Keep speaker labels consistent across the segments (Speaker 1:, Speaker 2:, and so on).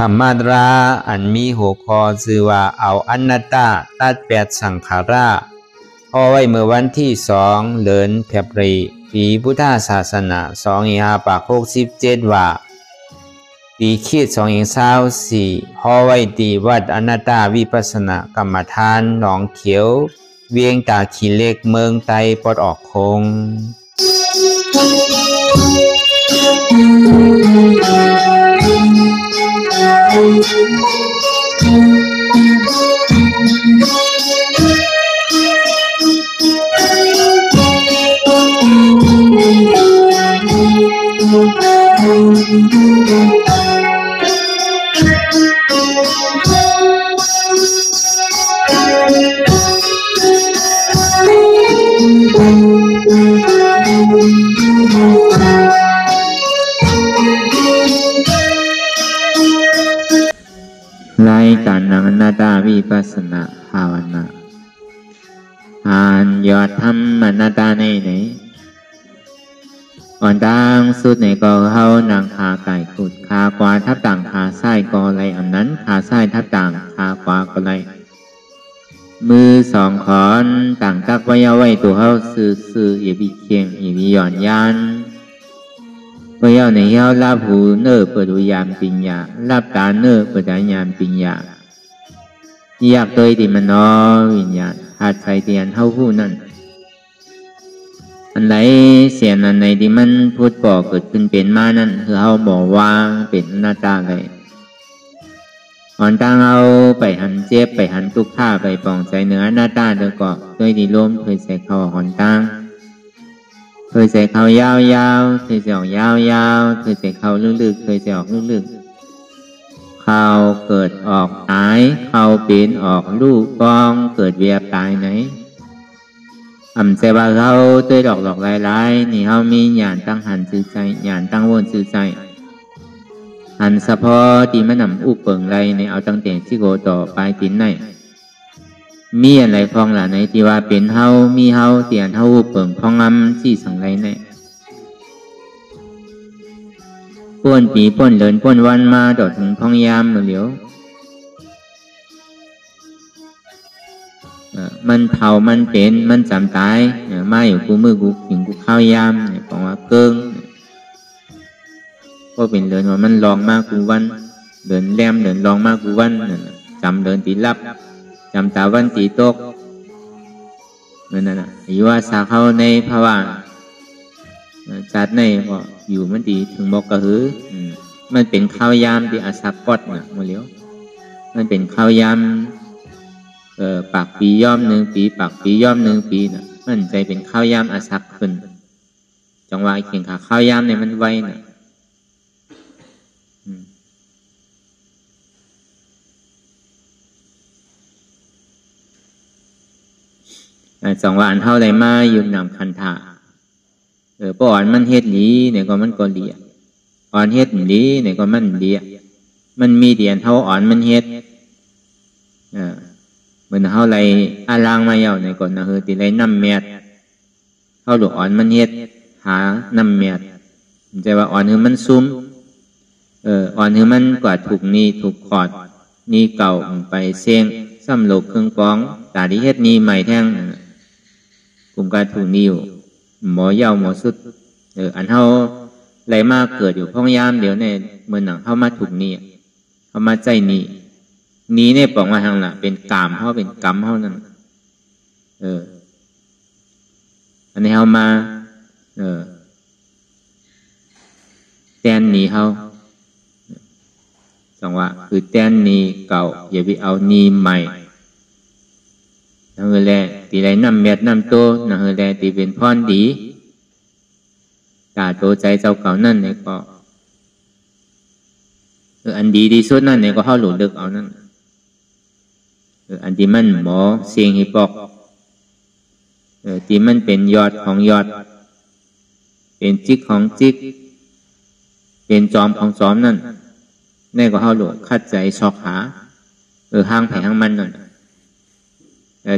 Speaker 1: ธรรมาราอันมีหัวข้อชื่อว่าเอาอนัตตาตัดแปดสังขาราเอาไว้เมื่อวันที่2 เดือนพฤษภาคมปีพุทธศาสนา2567ว่าปีคิด2024เอาไว้ที่วัดอนัตตาวิปัสสนากรรมฐานหนองเขียวเวียงตาขี้เหล็กเมืองไตปลดออกคง
Speaker 2: รายการอนัตตาวิปัสสนาภาวนาอ่านยอดธรรมอนัตตาในไหนอ่อนดังสุดในก็เข้านางขาไก่ขุดขาขวาทับต่างขาซ้ายก็ไรอันนั้นขาซ้ายทับต่างขาขวาก็ไรมือ2ขอนต่างตักไว้เอาไว้ตัวเข้าซื่ออย่าบีเคียงอย่าบีหย่อนยานเมื่อในเย้าลับหูเนื้อเปิดวิญญาณปัญญาลับตาเนื้อเปิดวิญญาณปัญญาอยากตัวที่มันน้อวิญญาณหาดใจเตียนเท่าผู้นั่นอันไหนเสียนอันไหนที่มันพูดบอกเกิดขึ้นเป็นมานั่นคือเขาบอกว่าเป็นหน้าตาเลยอ่อนตั้งเอาไปหันเจ็บไปหันทุกข้าไปปองใจเนื้อหน้าตาเดือก็ด้วยดีล้มเคยใส่เขาอ่อนตั้งเคยใส่เขายาวๆเคยใส่ออกยาวๆเคยใส่เขาลึกๆเคยใส่ออกลึกๆเขาเกิดออกตายเขาเป็นออกลูกกองเกิดเวียบตายไหนใจว่าเขาด้วยดอกลายๆนี่เขามีญาณตั้งหันซื่อใจญาณตั้งวนซื่อใจหันเฉพาะที่มันนำอุปเปิงไรในเอาตั้งแต่ที่โกต่อไปตินไหนมีอะไรพองหล่ะในที่ว่าเป็นเฮามีเฮาเตียนเฮาอุปเปิงพองงำที่สังไรในป้วนปีป้วนเดินป้วนวันมาดอดถึงพองยามเหลียวมันเผามันเป็นมันจำตายมาอยู่กูมือกูหิงกูข้าวยามบอกว่าเกิ้งก็เป็นเดินว่ามันลองมากกูวันเดินแลมเดินลองมากกูวันจำเดินตีลับจำตาวันตีตกนั่นน่ะอยู่ว่าสาเข้าในภาวะจัดในก็อยู่มันตีถึงบอกกระหือมันเป็นข้าวยามที่อาศักกอดน่ะมาเลี้ยวมันเป็นข้าวยามปากปีย่อม1 ปีปากปีย่อม1 ปีน่ะมันใจเป็นข้าวยามอาศักขึ้นจังหวะเขียงขาข้าวยามเนี่ยมันไวน่ะจังหวะอันเท่าไรมายืมนำคันธาป้อนมันเฮ็ดหลีเนี่ยก็มันก็เลียอ่อนเฮ็ดหลีเนี่ยก็มันเลียมันมีเดียนเท่าอ่อนมันเฮ็ดเหมือนเท่าไรอาลางมาเยาในก่อนนะตีไรน้ำเมียดเท่าหลวงอ่อนมันเฮ็ดหาน้ำเมียดใจว่าอ่อนคือมันซุ้มอ่อนคือมันกว่าถูกนี่ถูกขอดนี่เก่าไปเสียงซ้ำโลกเครื่องป้องตาที่เฮ็ดนี่ใหม่แท่งกลุ่มการถูกนี่อยู่หมอเย้าหมอสุดอันเท่าไรมากเกิดอยู่พ้องยามเดี๋ยวเนี่ยเมื่อหนังเข้ามาถูกนี่เข้ามาใจนี่นี้เนี่ยบอกมาทางละเป็นกามเขาเป็นกรรมเขานั่นอันนี้เขามาแตนหนีเขาจังหวะคือแตนหนีเก่าอย่าไปเอาหนีใหม่นั่นคือแหละตีไรน้ำเม็ดน้ำโตนั่นคือแหละตีเป็นพรดีตาโตใจเจ้าเก่านั่นเนี่ยก็อันดีที่สุดนั่นเนี่ยก็เข้าหลุดลึกเอานั่นอันที่มันหมอเสียงฮิปอกที่มันเป็นยอดของยอดเป็นจิกของจิกเป็นจอมของจอมนั่นนี่ก็เข้าหลวงคัดใจชอกหาห้างไผ่ห้างมันนั่น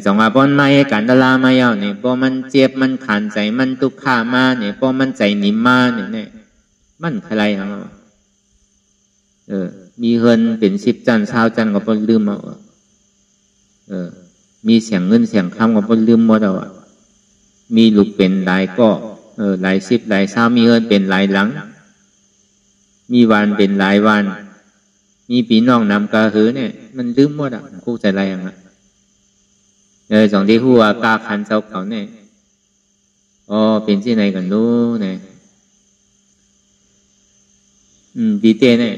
Speaker 2: จังหวะป้อนไม้การตลามาเยาเนี่ยพอมันเจ็บมันขันใจมันตุกข้ามาเนี่ยพอมันใจหนิมมาเนี่ยมันใครเอา มีเงินเป็น10 จัน20 จันก็บ่ลืมเอามีเสียงเงินเสียงคำก็บ่ลืมหมดเอามีลูกเป็นหลายก็หลาย10หลาย20มีเงินเป็นหลายหลังมีวันเป็นหลายวันมีพี่น้องนำกาหือเนี่ยมันลืมหมดคู่ใจอะไรอย่างสองที่หัวกาคันเจ้าเขาเนี่ยเป็นที่ไหนกันรู้เนี่ยดีเต้เนี่ย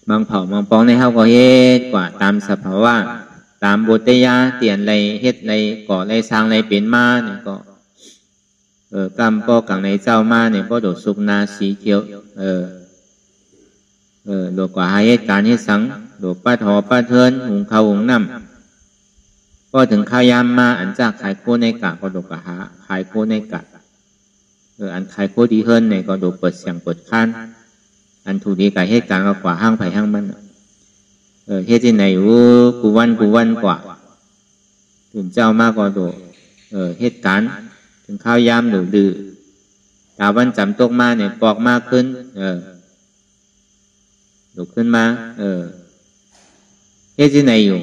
Speaker 2: บางเผ่าบางปองในเฮาก็เฮ็ดกว่าตามสภาวะตามบทยาเตียนไรเฮ็ดไรก่อไรสร้างไรเป็นมาเนี่ยก็กรรมป้อกังในเจ้ามาเนี่ยก็โดดสุกนาสีเขียวโดดกว่าเหตุการณ์เหตุสังโดดป้าถอป้าเทินหุงข้าวหุงน้ำก็ถึงข้าวยามมาอันจากขายโคในกะก็โดดกว่าหาขายโคในกะอันขายโคดีเฮิรนเนี่ยก็โดดเปิดเสียงเปิดคันอันถูกดีกับเหตุการณ์ก็กว่าห้างไผ่ห้างมันเหตุที่ไหนกูวันกว่าถึงเจ้ามาก็โดดเหตุการณ์ถึงข้าวยามโดดดื้อตาวันจำตกมาเนี่ยปอกมากขึ้นโดดขึ้นมาเหตุที่ไหนอยู่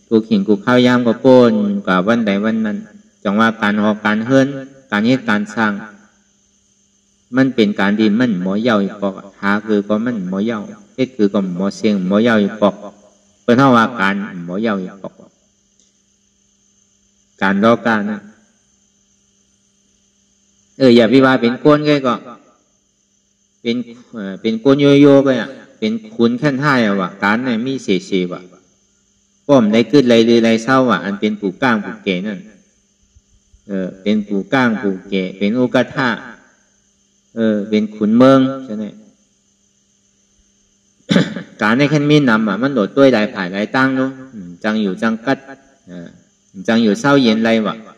Speaker 2: กูขิงกูข้าวยามก็โป้นกว่าวันใดวันนั้นจังว่าการหอกการเฮิรนการเหตุการสร้างมันเป็นการดีมันหมอเย้าอีปอกหาคือก็มันหมอเย้าเฮ็ดคือก็หมอเสียงหมอเย้าอีปอกเพิ่นเฮาว่าการหมอเย้าอีปอกการรอการนะอย่าไปว่าเป็นโกนก็เป็นโกนโยก็เป็นคุณขั้นท้ายว่าการเนี่ยมีเสว่าป้อมได้ขึ้นไรหรือไรเศร้าอันเป็นปู่ก้างปู่เก๋นั่นเป็นปู่ก้างปู่เก๋เป็นโอกาท่าเป็นขุนเมืองใช่ไหม การในขั้นมีนำมันโดดด้วยหลายผ่ายหลายตั้งเนาะจังอยู่จังกัดจังอยู่เศร้าเย็นไร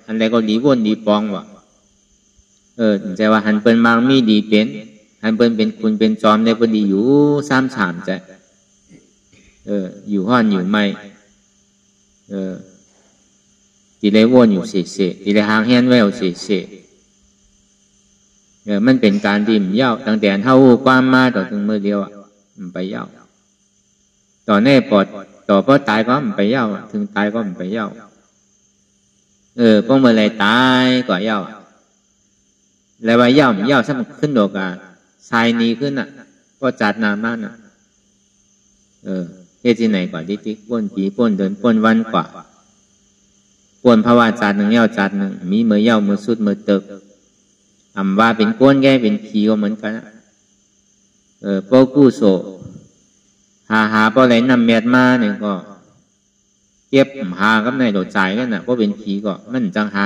Speaker 2: อันไรก็ดีวนดีปองใจว่าหันเปิ้นบางมีดีเป็นหันเปิ้นเป็นคุณเป็นจอมได้พอดีอยู่3-3ใจอยู่ห้อนอยู่ไม่ตีเลยวนอยู่เสตีเลยหางแห้นแววเสมันเป็นการดิ่มเย้าตั้งแต่เท่าความมาต่อถึงมือเดียวมันไปเย้าต่อแน่ปอดต่อพอตายก็มันไปเย้าถึงตายก็มันไปเย้าพวกเมื่อไรตายก็เย้าแล้วว่าเย้าสมันขึ้นโดกทรายนี้ขึ้นก็จัดนามากเฮ็ดที่ไหนกว่าดิจิป้นปีป้นเดินป้นวันกว่าป้นภาวะจัดหนึ่งเย้าจัดหนึ่งมีมือเย้ามือสุดมือเติกว่าเป็นก้นแก่เป็นผีก็เหมือนกันป้อกู้โสหาป้อไหลนำเมียดมาเนี่ยก็เก็บหากับในโดดใจกันป้อเป็นผีก็มันจังห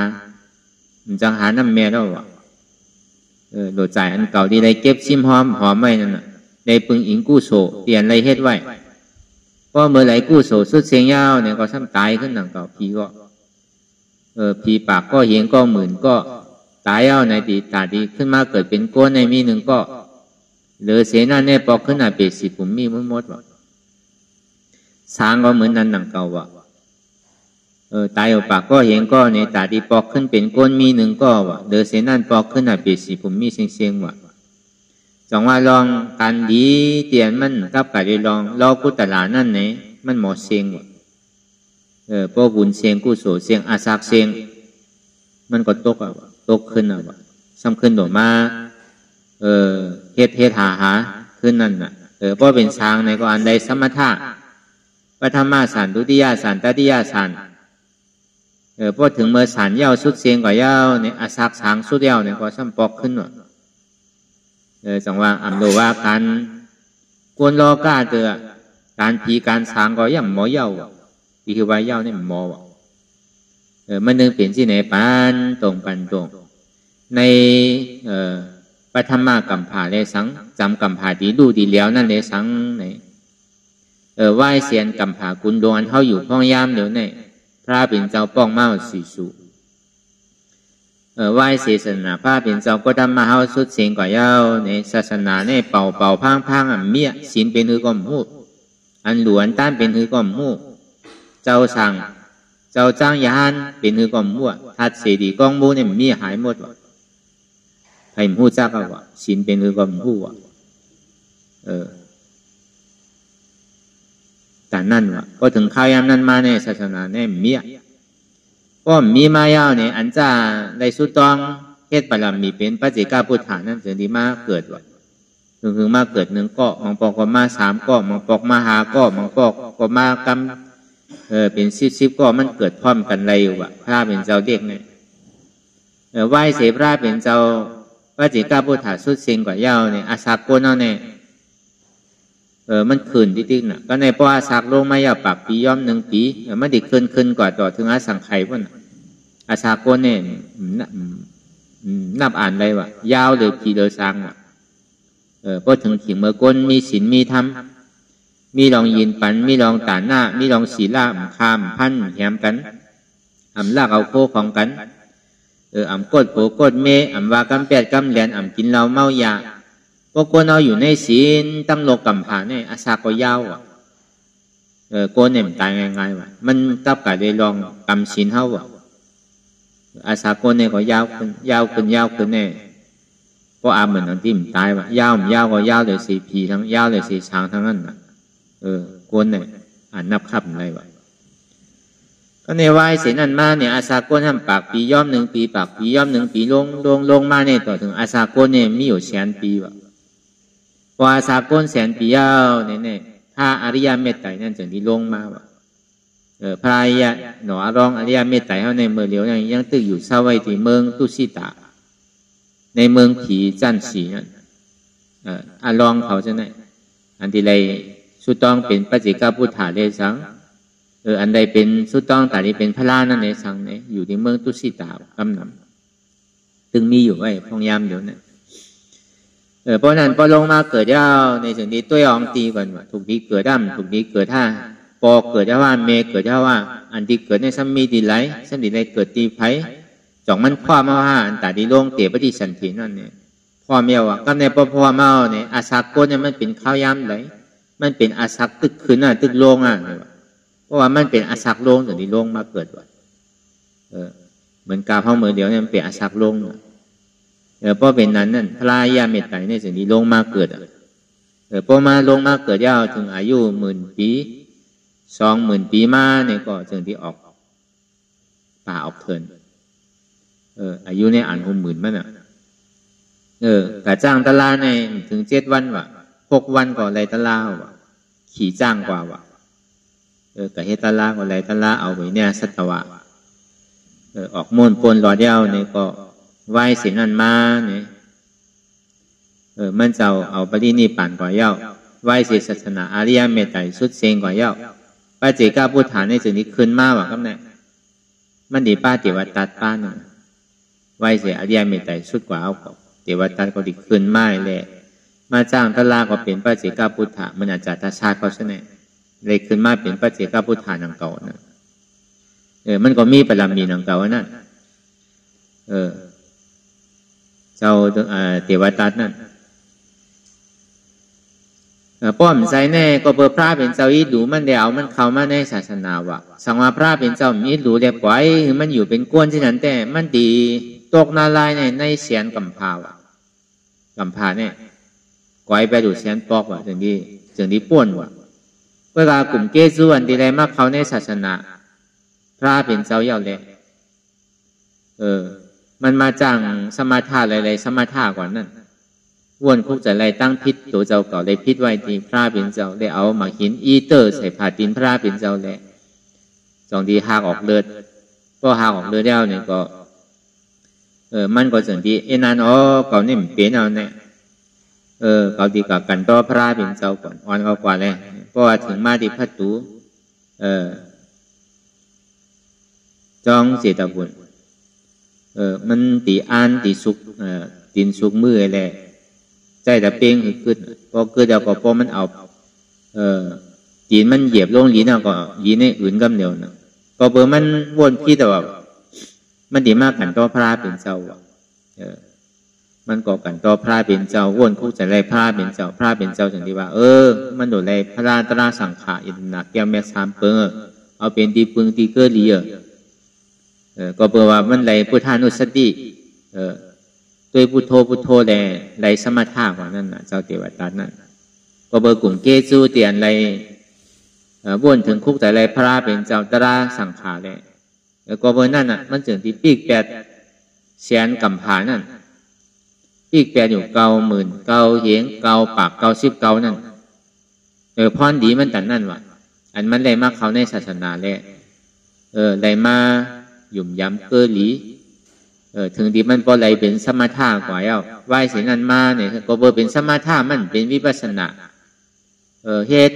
Speaker 2: านำเมียดแล้วโดดใจอันเก่าที่ได้เก็บซิมหอมไว้นั่นได้ปึงอิงกู้โสเปลี่ยนไรเฮ็ดไว้ป้อเมื่อไหร่กู้โสสุดเสียงยาวเนี่ยก็ซ้ำตายขึ้นหนังเก่าผีก็ผีปากก็เหียงก็หมื่นก็ตายเอาในตีตาดีขึ้นมาเกิดเป็นก้นในมีหนึ่งก็เหลือเสนาแน่ปอกขึ้นมาเป็น10ผมมีมดสร้างก็เหมือนนั้นหนังเก่าตายเอาปากก็เห็นก็ในตาดีปอกขึ้นเป็นก้นมีหนึ่งก็เหลือเสนาปอกขึ้นมาเป็น10ผมมีเสียงจังว่าลองการดีเตียนมันกับการลองรอกุตลานั่นไหนมันหมดเสียงพวกบุญเสียงกุศลเสียงอาศักเสียงมันก็ตกขึ้นซ้ำขึ้นโดมาเฮ็ดหาขึ้นนั่นเพราะเป็นช้างในก็อันใดสมถะปฐมสานทุติยสานตติยสานพอถึงเมื่อสานเย้าสุดเสียงกว่าเย้าเนี่ยอาศักช้างสุดเย้าเนี่ยก็ซ้ำปอกขึ้นจังว่าอำโดว่าการกวนรอกล้าเตือการผีการช้างก็ยังหมอเย้าปีคือว่าเย้าเนี่ยหมอมันนึงเปลี่ยนที่ไหนปันตรงในปฐมกัมภาเลสังจำกัมภาดีดูดีแล้วนั่นเลสังไหนไหว้เสียนกัมภากุลดวงเขาอยู่พ้องยามเดี๋ยวนี่พระเป็นเจ้าป้องเมาสีสุไหว้เสียศาสนาพระเป็นเจ้าก็ทำมาเฮาสุดเสียงกว่าเย้าในศาสนาในเป่าพังเมียศีลเป็นหือก้อมหูอันหลวนต้านเป็นหือก้อมหูเจ้าสั่งเจ้าจ้างยานเป็นหือก้อมหูทัดเสดีก้องมูเนี่ยมีหายหมดให้หูจักว่าศีลเป็นหือก้อมหู การนั่นวะก็ถึงข้าวยามนั้นมาในศาสนาเนี่ยมีก็มีมายาวเนี่ยอันจะได้สุดต้องเฮ็ดบารมีเป็นพระเจ้าพุทธานั่นถึงที่มาเกิดวะถึงมาเกิด1ก็มังปอกก็มา3ก็มังปอกมา5ก็มังปอกก็มากำเป็น10ก็มันเกิดพร้อมกันเลยอยู่วะพระเป็นเจ้าเด็กเนี่ยไหว้เสพระเป็นเจ้าพระเจ้าพุทธาสุดเสียงกว่ายาวเนี่ยอาสาโกนเอาเนี่ยมันคืนติ๊กๆน่ะก็ในเพราะอาสากลงมายาวปากปีย่อม1ปีมันดิคืนกว่าต่อถึงอาสังไข่พุ่นอาสาโกนเนี่ยนับอ่านได้ว่ายาวเลยปีเลยสังว่ะพอถึงถึงเมื่อก้นมีศีลมีธรรมมีลองยินปันมีลองตาหน้ามีลองศีลาคามพันแหมกันลากเอาโคของกันกดโผกดเมว่ากำแปดกำแหลนกินเหล้าเมายาพวกคนเอาอยู่ในศีลตั้งโลกกำผาเนี่ยอาสาก็ยาวอ่ะโกนเนี่ยมันตายง่ายๆว่ะมันกับกะได้ลองกำศีลเฮาว่ะอาสาโกนเนี่ยก็ยาวขึ้นเนี่ยก็เหมือนอันที่มันตายว่ะยาวก็ยาวเลย4 ปีทั้งยาวเลย4 ช้างทั้งนั้นน่ะโกนเนี่ยนับขับอะไรว่ะก็ในวัยเสนันมาเนี่ยอาสาโกนทำปากปีย่อม1 ปีปากปีย่อม1 ปีลงมาเนี่ยต่อถึงอาสาโกนเนี่ยมีอยู่100,000 ปีว่ะพออาสาโกน100,000 ปียาวเนี่ยถ้าอริยเมตไตรนั่นจึงที่ลงมาว่ะพระอริยหนอรองอริยเมตไตรเขาในเมืองเหลียวยังตึกอยู่เศร้าไว้ที่เมืองตุสิตาในเมืองผีจันสีนั่นลองเขาจะไหนอันที่ไรสุดต้องเป็นพระเจ้าพุทธาเลสังอันใดเป็นสุดต้องแต่นี้เป็นพระรานั่นในสังเนี่ยอยู่ในเมืองตุสิตากำนำตึงมีอยู่ไว้พงยามเดี๋ยวนั้นเพราะนั้นพอลงมาเกิดยาวในสิ่งที่ตัวองตีก่อนว่าถูกดีเกิดดั้มถูกดีเกิดท่าปอเกิดยาว่าเมเกิดยาว่าอันที่เกิดในสัมมีดีไหลสัมดีไหลเกิดตีไผ่จ่องมันพ่อมาว่าอันตาดีลงเตะปฏิสันตินั่นเนี่ยพ่อเมียวก็ในพ่อเมาเนี่ยอาศักโกเนี่ยมันเป็นข้าวยามไหลมันเป็นอาศักตึกคืนตึกโลงเพราะว่ามันเป็นอาศักโลงถึงที่โลงมาเกิดว่าเหมือนกาเผาเมื่อเดียวเนี่ยมันเป็นอาศักโลงเพราะเป็นนั้นนั่นพระยาเมตไตรในสิ่งที่ลงมาเกิดพอมาลงมาเกิดยาวถึงอายุ10,000 ปี20,000 ปีมาเนี่ยก็จึงที่ออกป่าออกเทินอายุใน60,000มันกะจ้างตะลาในถึง7 วันว่ะ6 วันก่อนไรตะลาว่ะขี่จ้างกว่าว่ะกะเฮตะลาก่อนไรตะลาเอาไว้เนี่ยสัตวะออกม่วนปนหลอดยาวเนี่ยก็ไหว้ศีลนั่นมาเนี่ยมันจะเอาปรินิพพานกว่าเย้าไหว้ศีลศาสนาอริยเมตไตรสุดเซงกว่าเย้าพระเจ้าพุทธาในสิ่งนี้ขึ้นมาว่ะครับเนี่ยมันดีป้าเทวตัดป้าเนี่ยไหว้ศีลอริยเมตไตรสุดกว่าเอาเทวตัดก็ดีขึ้นมาเลยมาจ้างตลาก็เป็นพระเจ้าพุทธามันอาจจะทัชาเขาใช่ไหมเลยขึ้นมาเป็นพระเจ้าพุทธานังเก่านะมันก็มีบารมีนังเก่านั่นเจ้าเทวตัดนั่นป้อมใจแน่ก็เปิดพระเป็นเจ้าอีดูมันเดี๋ยวมันเข้ามาในศาสนาวะสังวาพระเป็นเจ้ามีดูเรียบไว้มันอยู่เป็นก้นที่นั้นแต่มันดีตกนาลายในเสียนกำพาวะกำพาเนี่ยก้อยไปดูเสียนปอกวะจึงดีป่วนวะเวลากลุ่มเกจุอันดีไรมากเขาในศาสนาพระเป็นเจ้าเย่าเลยมันมาจ้างสมาธาอะไรสมาธากว่านั้นวนคุกจะอะไรตั้งพิษตัวเจ้าเก่าเลยพิษไว้ที่พระเป็นเจ้าได้เอามาหินอีเตอร์ใส่ผ่าดินพระเป็นเจ้าแหละจองดีหากออกเลือดก็หากออกเลือดแล้วเนี่ยก็มันก็สิ่งที่นันเก่านี่มันเปลี่ยนเอาเนี่ยเก่าดีกับกันต่อพระเป็นเจ้าก่อนอ่อนกว่าเลยเพราะว่าถึงมาที่พัดตูจองเจตบุญมันตีอ่านตีสุกตีนสุกมืออะไรใจแต่เป้งขึ้นพอเกิดแล้วก็พอมันเอาตีนมันเหยียบลงลีน่ะก็ยีในอื่นกำเดียวนะก็เบอร์มันวนพี่แต่ว่ามันดีมากกันต่อพระเป็นเจ้ามันก่อกันต่อพระเป็นเจ้าวนคู่จะไรพระเป็นเจ้าพระเป็นเจ้าถึงที่ว่ามันโดดไรพระราตราสังขารอินนักแก้วแม่สามเปิงเอาเป็นตีปึงตีเกอลีก็เปว่ามันไหลพุทธานุสติตัวพุทโธไหลสมถะกว่านั่นน่ะเจ้าเทวตัดนั่นก็เบอร์กลุ่มเกจูเตียนไหล วนถึงคุกแต่ไรพระเป็นเจ้าตราสังขารเลยก็เบอร์นั่นน่ะมันจึงที่ปีกแปดแสนกำผานั่นปีกแปดอยู่เกาหมื่นเกาเหงเกาปากเกา10เกานั่นพรดีมันแต่นั่นวะอันมันได้มาเขาในศาสนาแหละได้มาหยุ่มย้ำเกอหลีถึงที่มันพอไรเป็นสมถะกว่าแล้วไหวเสียนันมาเนี่ยก็เบอร์เป็นสมถะมันเป็นวิปัสสนาเฮ็ด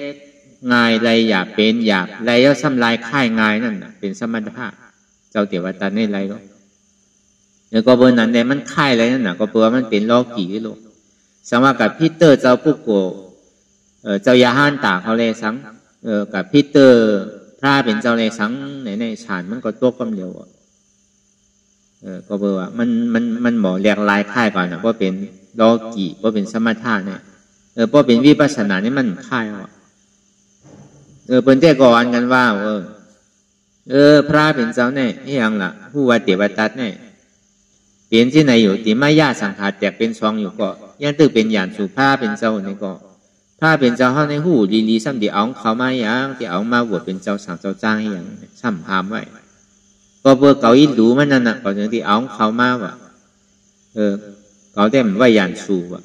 Speaker 2: ง่ายไรอย่าเป็นหยาบไรแล้วซ้ำลายค่ายง่ายนั่นน่ะเป็นสมถะเจ้าเตียวตาในไรก็เนี่ยก็เบอร์นั้นแต่มันค่ายอะไรนั่นน่ะก็เบอร์มันเป็นโลกีโลสังว่ากับพีเตอร์เจ้าปุกโกเจ้ายาห้านตาเขาเลยสังกับพีเตอร์พระเป็นเจ้าเลยสังในฌานมันก็ตัวความเร็วก็เบอร์ว่ามันบอกเรียกลายค่ายก่อนนะเพราะเป็นโลกีเพราะเป็นสมถะเนี่ยเพราะเป็นวิปัสสนานี่มันค่ายว่าเปิ้นแต่ก่อนกันว่าพระเป็นเจ้าเนี่ยยังล่ะผู้ว่าเทวทัตเนี่ยเปลี่ยนที่ไหนอยู่ที่มายาสังขารแตกเป็นสองอยู่ก็ยังตึกเป็นอย่างสู่พระเป็นเจ้านี่ก็พระเป็นเจ้าเฮาในหูลีๆซ้ำที่เอาเขามาอย่างที่เอามาบวชเป็นเจ้าสังเจ้าจ้างอย่างซ้ำพามไว้ก็เบอร์เก่าอีหลูมันนั่นน่ะก็ถึงที่เอาเขามาว่าเก่าแต่มันไว้อย่างสู่ว่า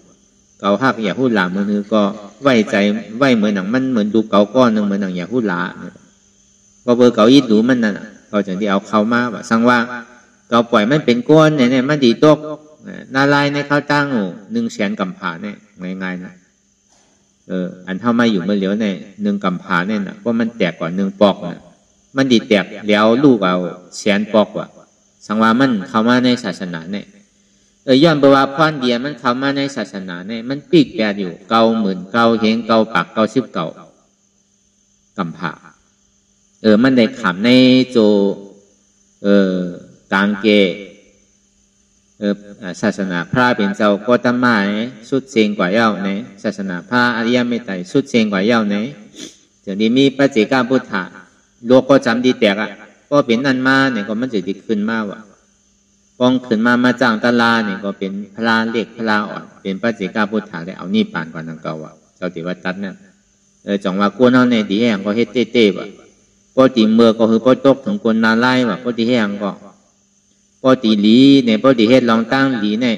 Speaker 2: เก่าหักอย่าพูดหลามือก็ไว้ใจไว้เหมือนหนังมันเหมือนดูเก่าก้อนนึงเหมือนหนังอย่าพูดหลาก็เบอร์เก่าอีหลูมันนั่นน่ะก็ถึงที่เอาเขามาว่าสังว่าเก่าปล่อยมันเป็นก้อนเนี่ยมันดีตกนาลายในข้าวตั้ง100,000 กำผาเนี่ยง่ายๆนะอันเท่ามาอยู่เมื่อเหลียวเนี่ย1 กำผาเนี่ยนะเพราะมันแตกก่อน1 ปอกนะมันดีแตกแล้วลูกเอา100,000 ปอกว่ะสังว่ามันเข้ามาในศาสนาเนี่ยย้อนไปว่าพรเดียมันเข้ามาในศาสนาเนี่ยมันปีกแปดอยู่เกาหมื่นเกาเหงเกาปากเกา10เกากำผามันได้ขำในโจกางเกศาสนาพระเป็นเจ้าก็ตามายสุดเซงกว่าเย้าเนี่ยศาสนาพระอริยเมตไตรสุดเซงกว่าเย้าเนี่ยถึงนี้มีพระเจกาพุทธะโลกก็จำดีแตกก็เป็นนั่นมาเนี่ยก็มันจะดีขึ้นมาว่ะปองขึ้นมาจ้างตลาเนี่ยก็เป็นพระเล็กพระอ่อนเป็นพระเจกาพุทธะได้เอานี่ปานกว่านังเก่าว่ะเจ้าติวัตัดเนี่ยจังว่ากวนเอาเนี่ยดีแห้งก็เฮ็ดเต้ๆว่ะปกติเมื่อก็คือปกตกถึงกวนนาไล่ว่ะปกติแห้งก็ปกติหลีเนี่ยปกติเฮ็ดลองตั้งหลีเนี่ย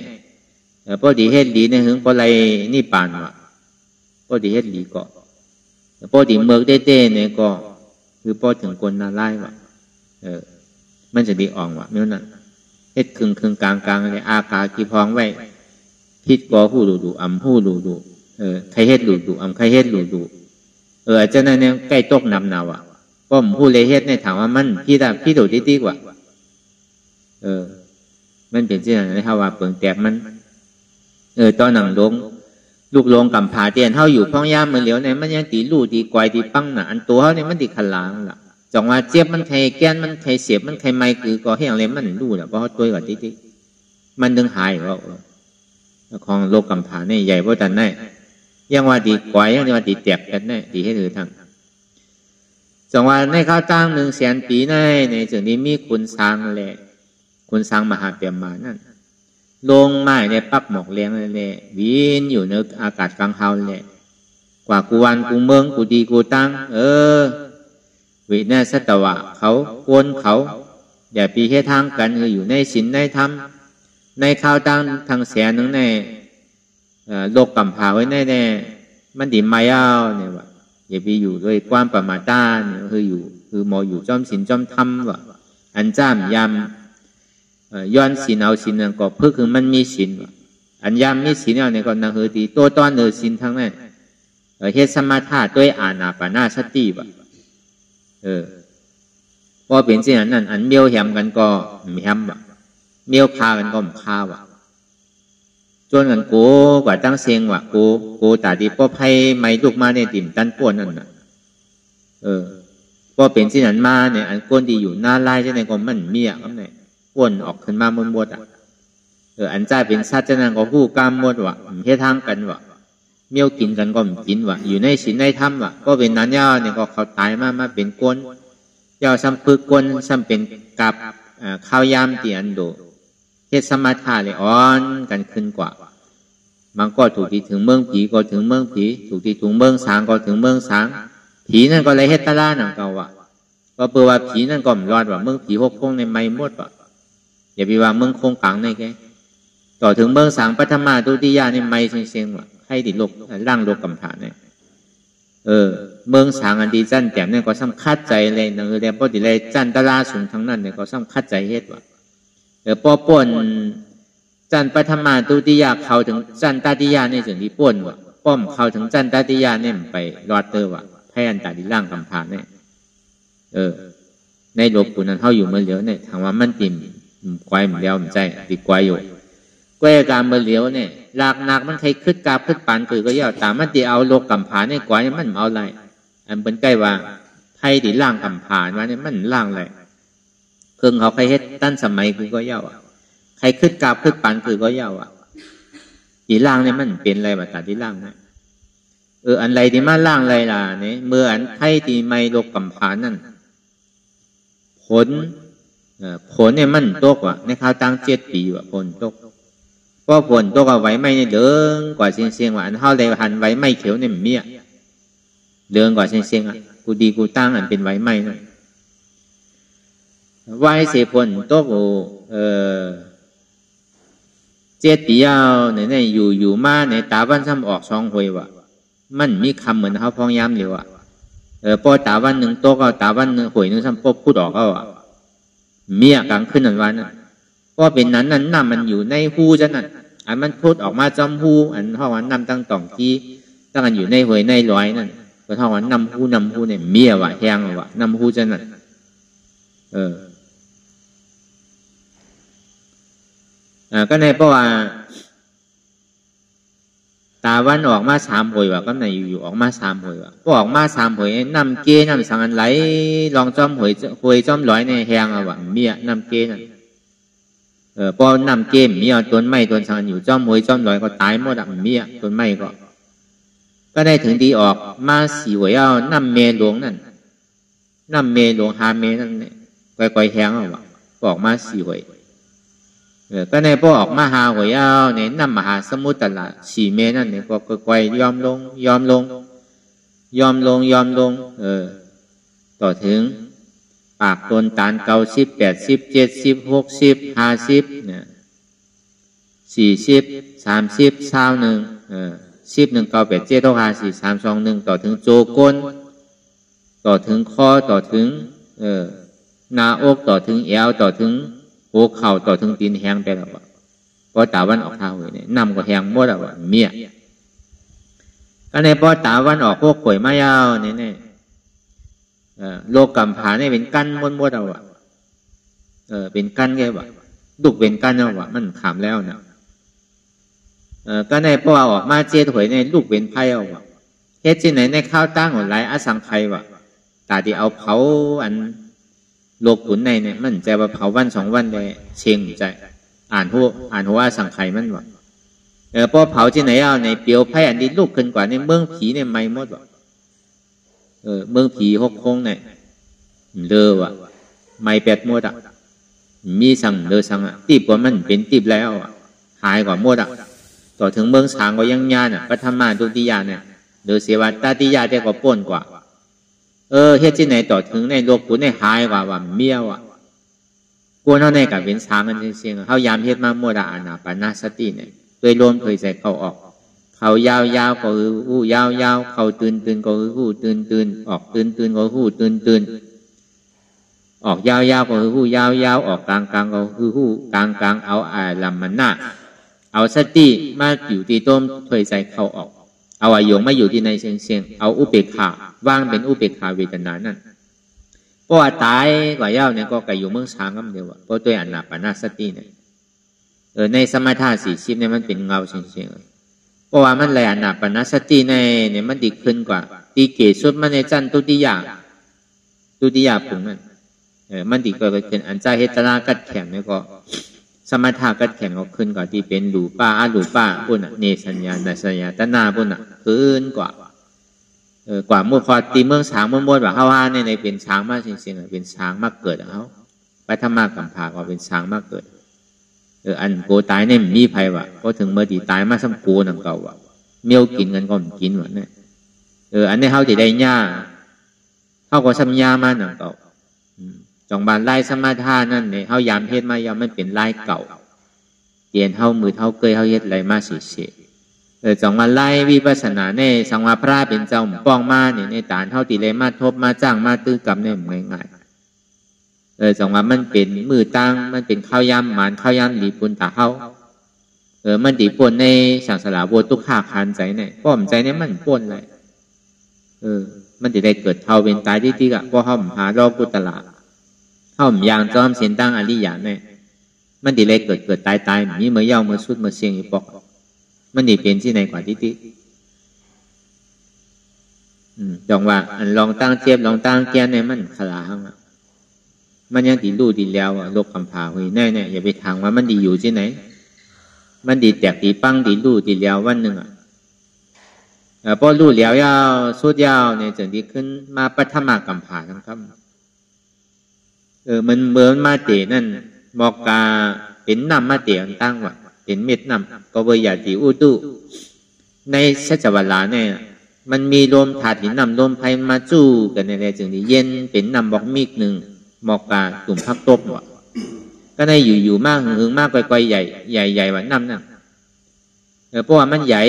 Speaker 2: ปกติเฮ็ดหลีเนี่ยถึงปกไรนี่ปานว่ะปกติเฮ็ดหลีก็ปกติเมื่อเต้ๆเนี่ยก็คือปกถึงกวนนาไล่ว่ะมันจะดีอ่องว่ะเมื่อนั้นเฮ็ดครึ่งกลางๆในอากาศกี่พองไว้พิษก่อหูดูหูดูใครเฮ็ดดูใครเฮ็ดดูอาจจะนั่นเนี่ยใกล้ตกน้ำหนาวอ่ะป้อมผู้เลยเฮ็ดเนี่ยถามว่ามันพี่ดูดีกว่ามันเป็นที่ไหนนะครับว่าเปลืองแตกมันตอนหนังลูกลงกำผาเตียนเฮาอยู่พ้องย่ามมือเหลียวเนี่ยมันยังตีลู่ตีกวายตีปังน่ะอันตัวเฮาเนี่ยมันตีขลางล่ะจังว่าเจ็บมันใครแก้นมันใครเสียบมันใครไม่คือก็ให้อะไรมันรู้แหละเพราะตัวก่อนที่มันดึงหายว่าของโลกกำผาเนี่ยใหญ่เพราะแต่เนี่ยยังว่าตีกวายยังว่าตีแตกกันเนี่ยตีให้ถือทางจังว่าในข้าวตั้ง100,000 ปีในจุดนี้มีคุณสร้างแหละคุณสร้างมหาเปียมานั่นลงไม้ในปักหมอกเลี้ยงเลยวินอยู่ในอากาศกลางเฮาเลยกว่ากูวันกูเมืองกูดีกูตั้งวินาศตวะเขาโกนเขาอย่าปีให้ทางกันคืออยู่ในศีลในธรรมในข้าวตั้งทางแสนนึงในโลกกำผาไว้ในมันดีไม่เอาเนี่ยว่ะอย่าไปอยู่ด้วยความประมาทเนี่ยคือหมออยู่จอมศีลจอมธรรมว่ะอันจ้ามยำย้อนศีลเอาศีลนั่นก็เพื่อคือมันมีศีลว่ะอันยำมีศีลเอาเนี่ยก็นั่งคือตีตัวตอนศีลทั้งนั้นเฮ็ดสมาธิด้วยอานาปานาสติว่ะพอเป็นเช่นนั้นอันเมียวแหมกันก็แหมว่ะเมียวคากันก็คาว่ะจนกันกูกว่าตั้งเสียงว่ะกูตาดีป้อไพ่ไม่ลูกมาในติ่มตันป้วนนั่นน่ะพอเป็นเช่นนั้นมาเนี่ยอันก้นดีอยู่หน้าไล่เช่นนั้นก็มันเมียก็เนี่ยป้วนออกขึ้นมาหมดอันจ้าเป็นสัตว์เช่นนั้นก็ผู้กามหมดว่ะเฮ็ดทางกันว่ะเมียวกินกันก็กินว่ะอยู่ในศีลในธรรมว่ะก็เป็นนั้นย่าเนี่ยก็เขาตายมาเป็นก้นย่าซ้ำพึกก้นซ้ำเป็นกับข้าวยามตีอันโดเฮ็ดสมาธิเลยอ่อนกันขึ้นกว่ามันก็ถูกที่ถึงเมืองผีก็ถึงเมืองผีถูกที่ถึงเมืองสางก็ถึงเมืองสาง ผีนั่นก็เลยเฮ็ดตะล่าหนังเก่าว่ะก็เปิดว่าผีนั่นก็รอดว่ะเมืองผีหกคงในไม้หมดว่ะอย่าไปว่าเมืองคงขังในแกต่อถึงเมืองสังปฐมาตุติยาในไม้เสียงว่ะให้ติดโลกร่างโลกกำฐานเนี่ยเมืองสังอันดีจันแต่เนี่ยก็ซ้ำคัดใจเลยเนอแล้วพอดีเลยจันตะล่าสูงทั้งนั้นเนี่ยก็ซ้ำคัดใจเฮ็ดว่ะป้อป่นจันปฐมาตุติยาเขาถึงจันตติยาในส่วนที่ป่นว่ะป้อมเขาถึงจันตติยาเนี่ยไปรอดเตอร์ว่ะแพนตาดีร่างกำฐานเนี่ยในโลกปุนั้นเขาอยู่เมื่อเหลียวเนี่ยถามว่ามันติ่มควายเหมือนเดียวมันใจติดควายอยู่กล้วยการเมื่อเหลียวเนี่ยหลากหนักมันใครขึ้นกาขึ้นปานคือก็เยอะตามมันตีเอาโลกกำฐานเนี่ยควายมันเอาอะไรอันเป็นใกล้ว่าไทยดีร่างกำฐานว่าเนี่ยมันร่างอะไรเครื่องเขาใครเฮ็ดตั้นสมัยคือก็เยอะใครขึ้นกาขึ้นปานคือก็เยอะดีร่างเนี่ยมันเป็นอะไรแบบตาดีร่างนะอันไรที่มาล่างไรล่ะเนี่ยเมื่ออันไข่ที่ไม่โลกกำผานั่นผลเนี่ยมันตกว่ะในข้าวตั้ง7 ปีว่ะผลตกเพราะผลตกเอาไว้ไม่เนี่ยเดิงกว่าเสียงว่าอันเท่าไรหันไว้ไม่เขียวเนี่ยเมียเดิงกว่าเสียงอ่ะกูดีกูตั้งอันเป็นไว้ไม่นั่นไว้เสียผลตก7 ปีเอาเนี่ยอยู่มาในตาวันซ้ำออก2 หวยว่ะมันมีคำเหมือนเขาพองย้ำเร็วอ่ะพอตาวันหนึ่งโตก็ตาวันหนึ่งหวยหนึ่งซ้ำปุ๊บพูดออกก็อ่ะเมียกลางขึ้นอันวันน่ะก็เป็นนั้นน่ะมันอยู่ในหูจันน่ะอันมันพูดออกมาจำหูอันเท่าวันนำตั้งต่องที่ตั้งกันอยู่ในหวยในร้อยนั่นก็เท่าวันนำหูเนี่ยเมียว่ะแหงว่ะนำหูจันน่ะก็ในเพราะว่าตาวันออกมา3 หวยว่ะก็ไหนอยู่ออกมา3 หวยว่ะก็ออกมา3 หวยนำเกนำสังอันไหลลองจอมหวยจอมร้อยในแหงอ่ะว่ะเมียนำเกนั่นพอนำเกมเมียต้นไม้ต้นสังอันอยู่จอมหวยจอมร้อยก็ตายหมดอ่ะเมียต้นไม้ก็ได้ถึงดีออกมา4 หวยเอานำเมหลวงนั่นนำเมหลวง5 เมนั่นเนี่ยก่อยๆแหงอ่ะว่ะออกมา4 หวยก็ในพวกออกมา5 หวยเอาเนี่ยนำมหาสมุทรตลาด4 เมนั่นเนี่ยก็ค่อยๆยอมลงต่อถึงปากต้นตาล90 80 70 60 50เนี่ย40 30 21 10 1 9 8 7 6 5 4 3 2 1ต่อถึงโจก้นต่อถึงคอต่อถึงหน้าอกต่อถึงเอวต่อถึงหัวเข่าต่อถึงตีนแห้งไปแล้วพอตาวันออกเท้าเนี่ยนำก็แห้งหมดแล้วเมียก็ในพอตาวันออกพวกข่อยมายาวเนี่ยโลกกำผาเนี่ยเป็นกั้นหมดแล้วเป็นกั้นแค่ว่าดุกเป็นกั้นแล้วว่ามันขามแล้วนะก็ในพอออกมา7 หวยในลูกเป็นไพ่เอาว่าเฮ็ดที่ไหนในข้าวตั้งหนหลายอสังไขว่ะตาที่เอาเผาอันโลกขุนในเนี่ยมันจะว่าเผาวัน2 วันเลยเชียงใจอ่านหัวสังไขมันว่าพอเผาที่ไหนเอาในเปียวไพ่อันนี้ลูกขึ้นกว่าในเมืองผีเนี่ยไม่หมดว่ะเมืองผีหกคงเนี่ยเลอว่ะไม่8 หมดอ่ะมีสั่งเลอสั่งอ่ะตีบกว่ามันเป็นตีบแล้วอ่ะหายกว่าหมดอ่ะต่อถึงเมืองสางก็ยังญาณอ่ะปฐมาตุติยาเนี่ยเดือเสวตติยาแต่ก็ป่นกว่าเฮ็ดที่ไหนต่อถึงในโลกขุนในหายกว่าเมียว่ะกวนเท่าในกับเป็นช้างกันเสียงเขายามเฮ็ดมาโมดาอานาปานาสติเนี่ยโดยรวมเคยใจเขาออกเขายาวก็คือหู้ยาวเขาตื่นก็คือหู้ตื่นออกตื่นก็หู้ตื่นออกยาวก็คือหู้ยาวออกกลางก็คือหู้กลางเอาลำมันหน้าเอาสติมาอยู่ที่ต้มเคยใจเขาออกเอาอายงมาอยู่ที่ในเสียงเอาอุเบกขาว่างเป็นอุเบกขาเวทนานั่นเพราะว่าตายกว่าเย้าเนี่ยก็ไก่อยู่เมืองช้างก็เดียวเพราะตัวอานาปานาสติเนี่ยในสมถะ40เนี่ยมันเป็นเงาเสียงเพราะว่ามันแลอานาปานาสติในเนี่ยมันดีขึ้นกว่าตีเกศสุดมันในจันตุติยาปุ่งนั่นมันดีก็เป็นอันใจเฮตนากัดแข็งเนี่ยก็สมถะกัดแข็งก็ขึ้นกว่าที่เป็นรูปาอรูปาปุ่นเนสัญญาณสัญญาตนาปุ่นขึ้นกว่าเมื่อพอตีเมืองช้างเมื่อมดว่าเขาว่าในเป็นช้างมากจริงๆเป็นช้างมากเกิดเขาปฐมากัมภาก็เป็นช้างมากเกิดอันโกตายเนี่ยมีภัยว่ะก็ถึงเมื่อตีตายมาซ้ำโกนังเก่าว่ะเมียวกินกันก็กินว่ะเนี่ยอันนี้เขาจะได้หญ้า เขาก็สัญญามาหนังเก่าจองบานไล่สมาทานนั่นเนี่ยเขายามเฮ็ดมายามมันเป็นไล่เก่าเตียนเฮามือเฮาเกยเฮาเฮ็ดไรมาสิเสจองมาไล่วิปัสสนาเนี่ยสังวาพระเป็นเจ้าป้องมาเนี่ยในฐานเฮาตีเลยมาทบมาจ้างมาตื้อกำเนี่ยง่ายๆจองว่ามันเป็นมือตั้งมันเป็นข้าวยำหมานข้าวยำดีปุ่นตาเฮามันดีป่นในสังสารวัวตุกขาคานใจเนี่ยป้อมใจเนี่ยมันป่นเลยมันจะได้เกิดเท่าเป็นตายที่กะก็ห้อมหารอกุตละห้อมยางจอมเสียนตั้งอริยะเนี่ยมันดีเลยเกิดตายมีเมื่อเย้าเมื่อสุดเมื่อเสียงอีปอกมันดีเป็นที่ไหนกว่าที่จองว่าอันลองตั้งเทียบลองตั้งแกนเนี่ยมันขลาห้ะมันยังดีรู้ดีแล้วโลกคำพาหุยแน่เนี่ยอย่าไปทางว่ามันดีอยู่ที่ไหนมันดีแตกดีปังดีรู้ดีแล้ววันหนึ่งพอรู้แล้วยาวสุดยาวเนี่ยจึงดีขึ้นมาปัทมากำผาทั้งคำมันเหมือนมาเตนั่นบอกกาเป็นน้ำมาเตอันตั้งว่าเป็นเม็ดน้ำก็เวียดีอุตุในสัจวลาเนี่ยมันมีลมถาดหินน้ำลมไพมาจู้กันในแรงจึงดีเย็นเป็นน้ำบอกมีกหนึ่งบอกกาตุ่มพักตบว่ะก็ได้อยู่มากหึงมากไกลๆใหญ่ว่าน้ำนั่นเพราะว่ามันใหญ่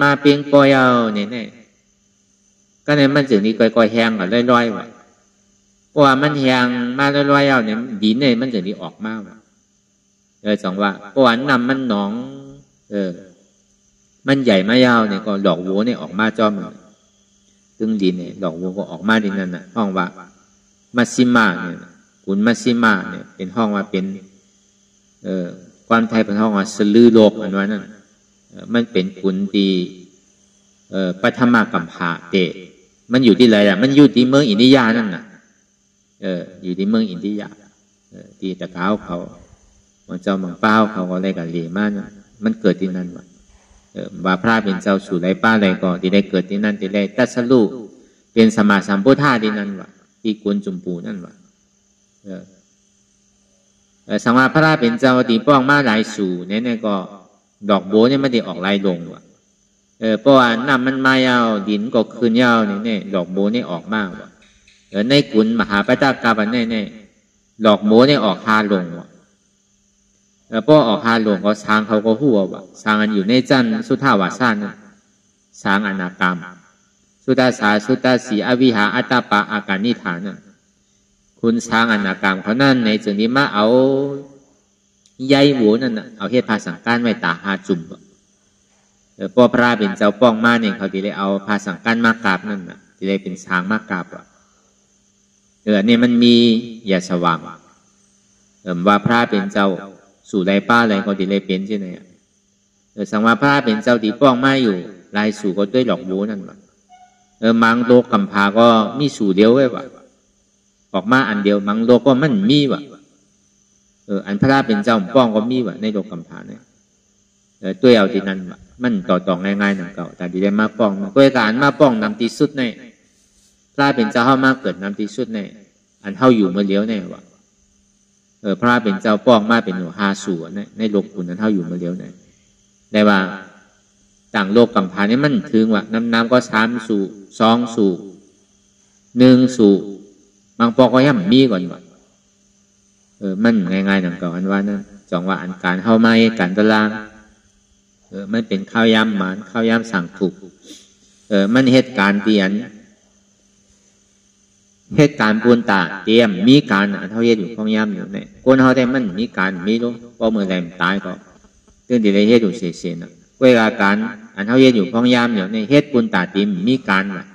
Speaker 2: มาเพียงปอยเอาเนี่ยก็ในมันจึงนี้ก่อยๆแห้งกับลอยๆว่ะเพราะว่ามันแห้งมาลอยๆเอาเนี่ยดินเนี่ยมันจึงนี้ออกมาว่ะสองว่าเพราะว่าน้ำมันหนองมันใหญ่มายาวเนี่ยก็ดอกวัวเนี่ยออกมาจอมตึงดินเนี่ยดอกวัวก็ออกมาดินนั่นน่ะห้องว่ามัสซิมาเนี่ยกุนมัสซิมาเนี่ยเป็นห้องว่าเป็นความไทยเป็นห้องว่าสลือโลกอันว่านั่นมันเป็นกุนดีปัทมกัมภาเตมันอยู่ที่ไหนล่ะมันอยู่ที่เมืองอินเดียนั่นน่ะอยู่ที่เมืองอินเดียที่ตะเก้าเขาเจ้าเมืองเป้าเขาก็เลยกับเหลี่ยมากมันเกิดที่นั่นว่ะว่าพระเป็นเจ้าสู่ไรป้าไรก็ที่ได้เกิดที่นั่นที่ได้ตัสรู้เป็นสมมาสัมพุทธาที่นั่นว่ะที่กุนจุมปูนั่นว่ะสังวาพระเป็นเจ้าที่ป้องมาหลายสู่เนี่ยก็ดอกโบเนี่ยไม่ได้ออกลายลงว่ะเพราะว่าน้ำมันมายาวดินก็คืนยาวเนี่ยดอกโบเนี่ยออกมากว่ะในกุนมหาปัตตากาบันเนี่ยดอกโบเนี่ยออกฮาลงว่ะเพราะออกฮาลงก็ช้างเขาก็หัวว่ะช้างอันอยู่ในจันสุทาวาสานช้างอนาคามสุตาสาสุตาสีอวิหาอัตตาปะอาการนิฐานคุณช้างอนาคามเขานั่นในจุดนี้มาเอาใยหัวนั่นเอาเฮ็ดภาสังการไว้ตาหาจุ่มพอพระเป็นเจ้าป้องมาเนี่ยเขาที่ได้เอาภาสังการมากราบนั่นที่ได้เป็นช้างมากราบเนี่ยมันมีอย่าสว่างว่าพระเป็นเจ้าสู่ไรป้าอะไรก็ที่ได้เป็นใช่ไหมสังว่าพระเป็นเจ้าที่ป้องมาอยู่ลายสู่ก็ด้วยหลอกโบนั่นมังโลกกำพาก็มีสู่เดียวไว้ว่ะออกมาอันเดียวมังโลกก็มันมีว่ะอันพระเป็นเจ้าป้องก็มีว่ะในโลกกำพาเนี่ยตัวเอาที่นั่นว่ะมันต่อง่ายๆหนังเก่าแต่ดีได้มาป้องตัวการมาป้องนำที่สุดในพระเป็นเจ้าเข้ามาเกิดนำที่สุดในอันเข้าอยู่เมื่อเลี้ยวในว่ะพระเป็นเจ้าป้องมาเป็นหนูฮาสู่ในโลกคุณนั้นเข้าอยู่เมื่อเลี้ยวในได้ว่าต่างโลกกำพานี่มันถึงว่าน้ำก็3สู่2สู่1สู่บางปอกก็ย่ำมีก่อนว่ะมันง่ายๆหนังเก่าอันว่านั่นจองว่าอันการเข้ามาการตารางมันเป็นข้าวยำหมานข้าวยำสั่งถูกมันเหตุการณ์เตียนเหตุการณ์ปูนตาเตรียมมีการเท่าเย็นอยู่ข้องย่ำอยู่เนี่ยคนเขาแต่มันมีการมีรู้พอเมื่อไรมันตายก็ตื่นดีเลยเหตุอยู่เสียๆนะเวลาการอันเท่าเย็นอยู่ข้องย่ำอยู่ในเหตุปูนตาเตรียมมีการว่ะ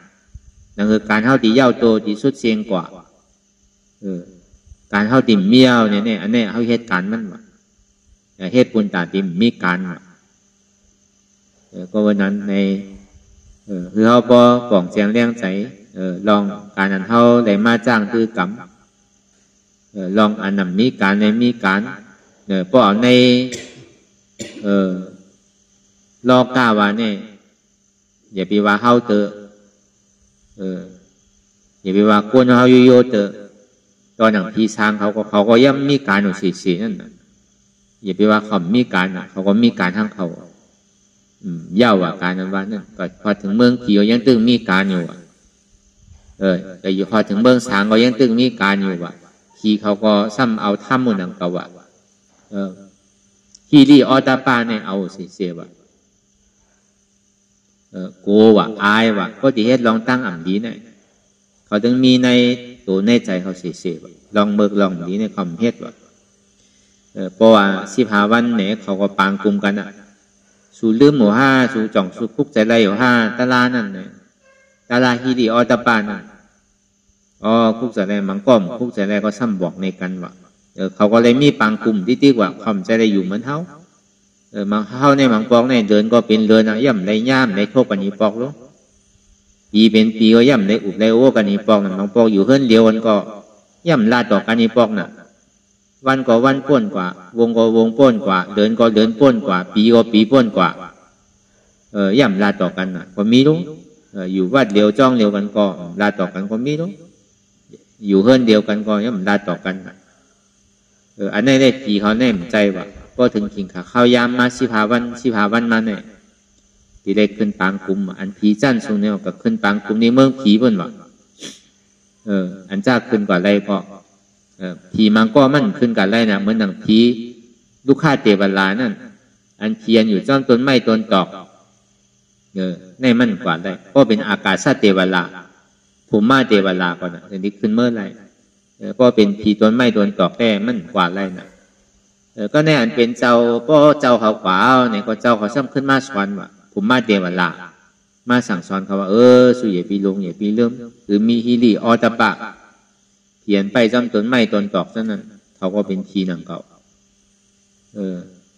Speaker 2: นั่นคือการเท่าที่เย้าโตที่สุดเสียงกว่าการเท่าติ่มเมี่ยวเนี่ยอันนี้เขาเหตุการณ์มันว่ะเหตุปูนตาเตรียมมีการว่ะก็วันนั้นในคือเขาพอป่องเสียงเลี้ยงใจลองการอันเขาได้มาจ้างคือกรรมลองอันนำมีการในมีการพอเอาในลอกก้าว่าเนี่ยอย่าไปว่าเขาเตออย่าไปว่าคนเขาโยเตอตอนอย่างพี่ช้างเขาก็ย่ำมีการอยู่สีนั่นอย่าไปว่าเขามีการเขาก็มีการทั้งเขาเย่าว่าการนั้นว่านั่นก็พอถึงเมืองเกี่ยวยังตึงมีการอยู่ แต่อยู่พอถึงเบื้องสางก็ยังตึงมีการอยู่ว่ะขี่เขาก็ซ้ำเอาถ้ำมุนังกะว่ะฮีรีออตาปาเนี่ยเอาเสียว่ะโกว่ะอายว่ะก็จะเฮ็ดลองตั้งอ่ำดีเนี่ยเขาถึงมีในตัวในใจเขาเสียว่ะลองเบิกลองดีในความเฮ็ดว่ะเพราะว่า15 วันเนี่ยเขาก็ปางกลุ่มกันอ่ะสู่ลืมหมู่ห้าสู่จ่องสู่คุกใจไรอยู่ห้าตาลานั่นเนี่ยตาลาฮีรีออตาปานั่นคุกใจไรมังก้อมคุกใจไรก็ซ้ำบอกในกันว่ะเขาก็เลยมีปางกลุ่มที่ว่าความใจไรอยู่เหมือนเฮามังเฮาในมังปอกในเดินก็เป็นเดินอ่ะย่ำในย่ามในโคกันนี้ปอกลูกปีเป็นปีก็ย่ำในอุบในโอกันนี้ปอกน่ะมังปอกอยู่เฮือนเดียวกันก็ย่ำลาต่อกันนี้ปอกน่ะวันก็วันป้นกว่าวงก็วงป้นกว่าเดินก็เดินป้นกว่าปีก็ปีป้นกว่าย่ำลาต่อกันน่ะก็มีลูกอยู่วัดเดียวจ้องเดียวกันก็ลาต่อกันก็มีลูกอยู่เฮือนเดียวกันก็ย่ำลาต่อกันน่ะอันนี้ได้ปีเขาแน่ใจว่าก็ถึงขิงขาเข้ายามมา15 วันมาเนี่ยที่ได้ขึ้นปางกลุ่มอันผีจันทร์ทรงเนี่ยก็ขึ้นปางกลุ่มในเมืองผีเพิ่นว่าอันจ้าขึ้นกว่าไรเพราะผีมังก็มันขึ้นกว่าไรนะเหมือนหนังผีลูกค้าเทวลานั่นอันเพียนอยู่จ้อมต้นไม้ต้นตอกในมันกว่าไรก็เป็นอากาศซาเทวลาภูมิมาเทวลาก่อนนะอันนี้ขึ้นเมื่อไรก็เป็นผีต้นไม้ต้นตอกแต่มันกว่าไรนะก็ในอันเป็นเจ้าก็เจ้าเขาขวาเนี่ยก็เจ้าเขาซ้ำขึ้นมาสอนว่าผมมาเทวลามาสั่งสอนเขาว่าสุอย่าปีลงอย่าปีเลื่อมหรือมีฮิริออตปะเขียนไปจำต้นไม้ต้นตอกนั้นเขาก็เป็นทีหนังเก่า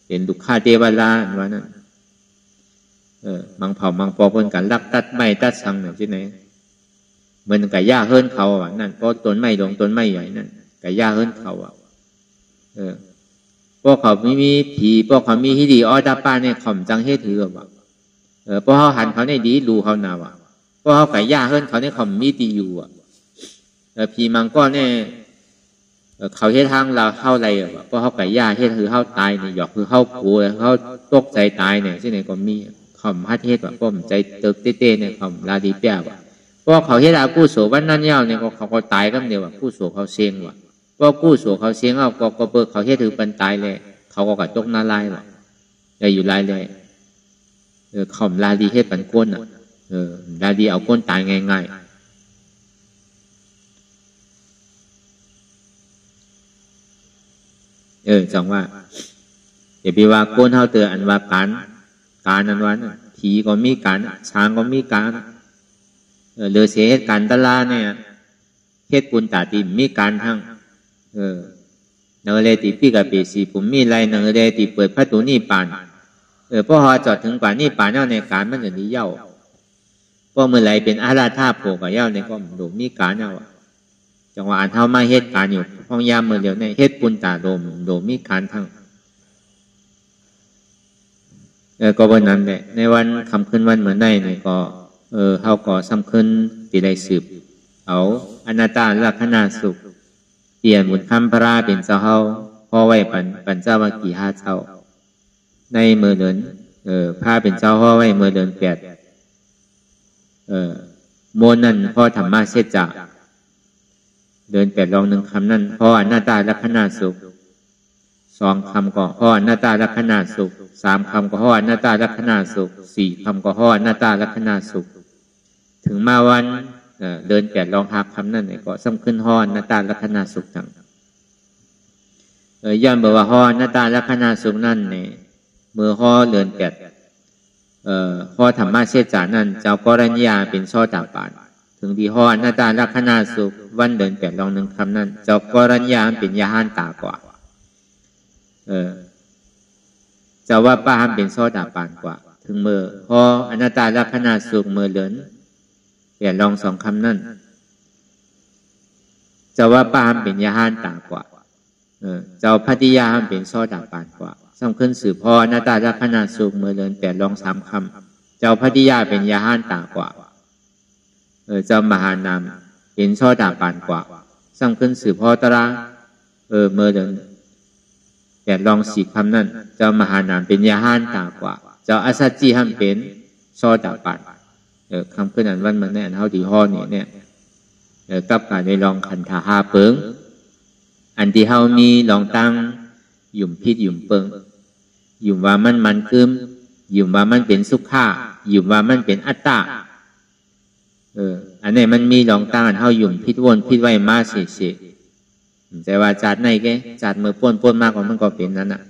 Speaker 2: เป็นดุข่าเทวลาว่านั้นมังเผามังปอเพิ่นกันลักตัดไม้ตัดสังเนี่ยที่ไหนเหมือนกับหญ้าเฮิรนเขาอ่ะนั่นก็ต้นไม้ดงต้นไม้ใหญ่นั่นกับหญ้าเฮิรนเขาอ่ะพวกเขาไม่มีผีพวกเขามีฮิริออตปาเนี่ยข่มจังเฮ็ดถือว่าพวกเขาหันเขาในดีรูเขาหนาว่ะพวกเขาไก่ย่าเฮิรนเขาในข่มมีตีอยู่อ่ะผีมังก็เนี่ยเขาเฮ็ดทางเราเข้าไรอ่ะพวกเขาไก่ย่าเฮ็ดคือเข้าตายเนี่ยหยอกคือเข้ากลัวเข้าตกใจตายเนี่ยที่ไหนก็มีข่มฮัดเฮ็ดว่ะก็ใจเติบเต้เนี่ยข่มลาดีเปียว่ะพวกเขาเฮ็ดอากู้โสวันนั่นยาวเนี่ยเขาก็ตายกันเดียวว่ะกู้โสเขาเซ็งว่ะว่ากู้โสเขาเสียงเอาก็เปิดเขาเฮ็ดถือปันตายเลยเขาก็กระจกหน้าลายว่ะได้อยู่ลายเลยข่มลาดีเฮ็ดปันก้นอ่ะลาดีเอาก้นตายง่ายๆจังว่าอย่าไปว่าก้นเท่าเตืออันว่าการอันวันผีก็มีการช้างก็มีการเลือเสียเหตุการตลาเนี่ยเฮ็ดปุญตาติมีการทั้งเนรติปีกับปีสีผมมีไรเนรติเปิดพระตูนี่ปานพอหอจอดถึงป่านนี่ป่านเอาในการมันจะนี้เย้าพอเมื่อไรเป็นอาราธาโผกับเย้าในก็โดมมีการเอาจังหวะอันเท่ามาเหตุการณ์อยู่ห้องยามเมื่อเดียวในเฮ็ดปุญตาโดมมีการทั้งก็วันนั้นแหละในวันคำขึ้นวันเหมือนได้เนี่ยก็เขาก็ซ้ำขึ้นตีได้สืบเอาอนาตาลักษณะสุขเปลี่ยนหมุนคำพระราเป็นเจ้าเฮาพ่อไว้ปันเจ้าวากี่5 เจ้าในเมื่อเดินพระเป็นเจ้าพ่อไว้เมื่อเดิน8โมนั่นพ่อธรรมะเสจจะเดิน8ลอง1คำนั่นพ่ออนาตาลักษณะสุข2 คำก็พ่ออนาตาลักษณะสุข3 คำก็พ่ออนาตาลักษณะสุข4 คำก็พ่ออนาตาลักษณะสุขถึงมาวันเดิน8ลอง5 คำนั่นเนี่ยก็ซ้ำขึ้นห่ออนาตาลักษณะสุขจังย้อนบอกว่าห่ออนาตาลักษณะสุขนั่นเนี่ยเมื่อห่อเดิน8ห่อธรรมะเสจานั่นเจ้ากรณียาเป็นช่อตาปานถึงที่ห่ออนาตาลักษณะสุขวันเดิน8ลอง1 คำนั่นเจ้ากรณียาเป็นยาหันตากว่าเจ้าว่าป้าห้ามเป็นช่อตาปานกว่าถึงเมื่อห่ออนาตาลักษณะสุขเมื่อเดิน8ลอง2 คำนั่นเจ้าว่าป้าห้ามเป็นยาหันตากว่าเจ้าพัทยาห้ามเป็นช่อตาปานกว่าสำคัญสืบพ่อหน้าตาลักษณะสุขเมื่อเดิน8ลอง3 คำเจ้าพัทยาเป็นยาห้านตากว่าเจ้ามหานามเป็นช่อตาปานกว่าสำคัญสืบพ่อตระเมื่อเดิน8ลอง4 คำนั่นเจ้ามหานามเป็นยาห้านตากว่าเจ้าอาสัจจีห้ามเป็นช่อตาปานคำขึ้นอันวันมันแน่นเท่าที่ห่อเนี่ย กับการได้ลองขันธาหาเปิงอันที่เฮามีลองตั้งหยุ่มพิษหยุ่มเปิงหยุ่มว่ามันคืมหยุ่มว่ามันเป็นสุขาหยุ่มว่ามันเป็นอัตตาอันนี้มันมีลองตั้งเฮาหยุ่มพิษวนพิษไว้มาเสียแต่ว่าจัดในแกจัดมือป้นมากกว่ามันก็เป็นนั้นอ่ะ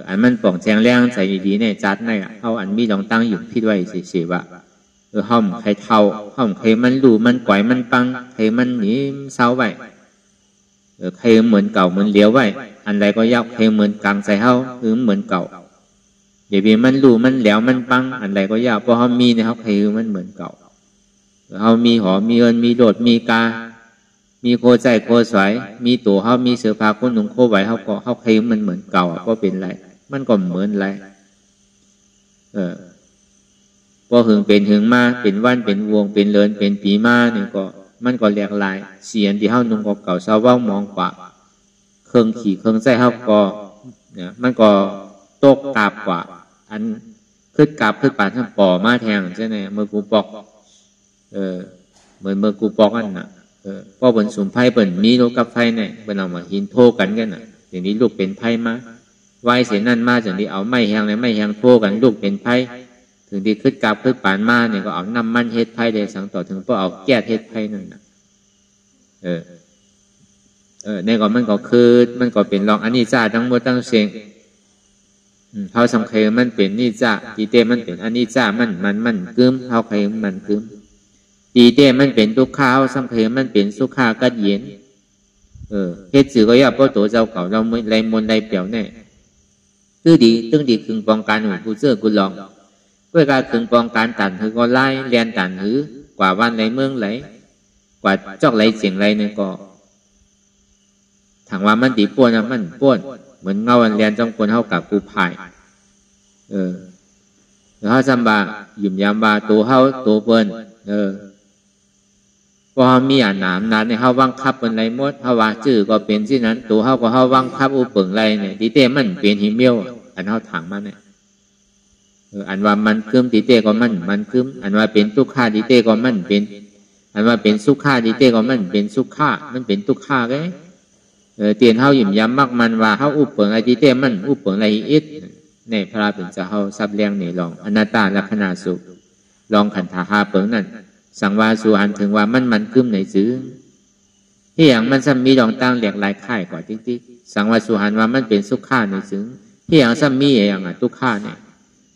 Speaker 2: อันมันป่องแจงแรงใส่ดีๆเนี่ยจัดในเฮาอันมีลองตั้งหยุ่มพิษไว้เสียว่าห้อมใครเท่าห้อมใครมันดูมันก่อยมันปังใครมันหนีเศร้าไว้ใครเหมือนเก่าเหมือนเลี้ยวไว้อันใดก็ยากใครเหมือนกลางใส่เฮาคือเหมือนเก่าเดี๋ยวมันดูมันแหลวมันปังอันใดก็ยากเพราะเขามีนะครับใครมันเหมือนเก่าเขามีหอมีเอิญมีโดดมีกามีโคใจโคสวยมีตัวเขามีเสือผ้าคนหนุ่มโคไหวเขาก็เขาใครมันเหมือนเก่าก็เป็นไรมันก็เหมือนไรพอหึงเป็นหึงมาเป็นวันเป็นวงเป็นเลินเป็นปีมาเนี่ยก็มันก็แหลกลายเสียนที่เฮานุ่งก็เก่าเศร้าว่ามองกว่าเครื่องขี่เครื่องใส่เฮาก็เนี่ยมันก็ตกกาบกว่าอันขึ้นกาบขึ้นป่าทั้งป่อมาแทงใช่ไหมเมื่อกูปอกเหมือนเมื่อกูปอกอันน่ะพอบนสุ่มไพ่เปิ่นมีลูกกับไพ่เนี่ยเปิ่นเอามาหินโทกันกันน่ะอย่างนี้ลูกเป็นไพ่มาไว้เสียนั่นมาจากนี้เอาไม้แหงเลยไม้แหงโทกันลูกเป็นไพ่ถึงที่ขึ้นกาบขึ้นป่านมาเนี่ยก็เอาน้ำมันเฮ็ดไพ่เลยสังต่อถึงพอเอาแก้เฮ็ดไพ่นั่นน่ะเนี่ยก็มันก็คือมันก็เป็นรองอันนี้จ้าทั้งหมดทั้งเสียงเขาสำคัญมันเป็นนิจาตีเต้มันเป็นอันนี้จ้ามันกึมเขาใครมันกึมตีเต้มันเป็นทุกข้าวสำคัญมันเป็นสุขากัดเย็นเฮ็ดสื่อก็ยากเพราะตัวเจ้าเก่าเราไม่ไรมนไรเปี่ยวแน่ตื้อดีคึงปองการหูผู้เสื้อกุลองเพื่อการคึงปองการตันหือก็ไล่เรียนตันหือกว่าวันไรเมืองไรกว่าจอกไรเสียงไรเนี่ยก็ถังว่ามันตีป้วนนะมันป้วนเหมือนเงาวันเรียนจ้องคนเท่ากับกูพายแล้วเขาจำบาหยุ่มยามบาตัวเขาตัวเปิ้นพอมีอ่านหนามนานในเขาวังคับเป็นไรมดเขาว่าจื้อก็เป็นที่นั้นตัวเขาก็เขาวังคับอุปเปิงไรเนี่ยตีเต้มันเป็นหิมเมียวอันเขาถังมันเนี่ยอันว่ามันคืมตีเต้ก็มันคืมอันว่าเป็นทุกข้าตีเต้ก็มันเป็นอันว่าเป็นสุข้าตีเต้ก็มันเป็นสุข้ามันเป็นทุกข้าไงเตียนเฮาหยิ่มย้ำมากมันว่าเฮาอุปเปิงไอตีเต้มันอุปเปิงไรอิดในพระเป็นจะเฮาซับเลี้ยงในลองอนัตตาลักษณะสุลองขันธาหาเปิงนั่นสังวาสุอันถึงว่ามันกึมในซื้อที่อย่างมันซ้ำมีลองตั้งแหลกหลายค่ายกว่าติ๊กสังวาสุหันว่ามันเป็นสุข้าในซื้อที่อย่างซ้ำมีอย่างทุกข้าเนี่ย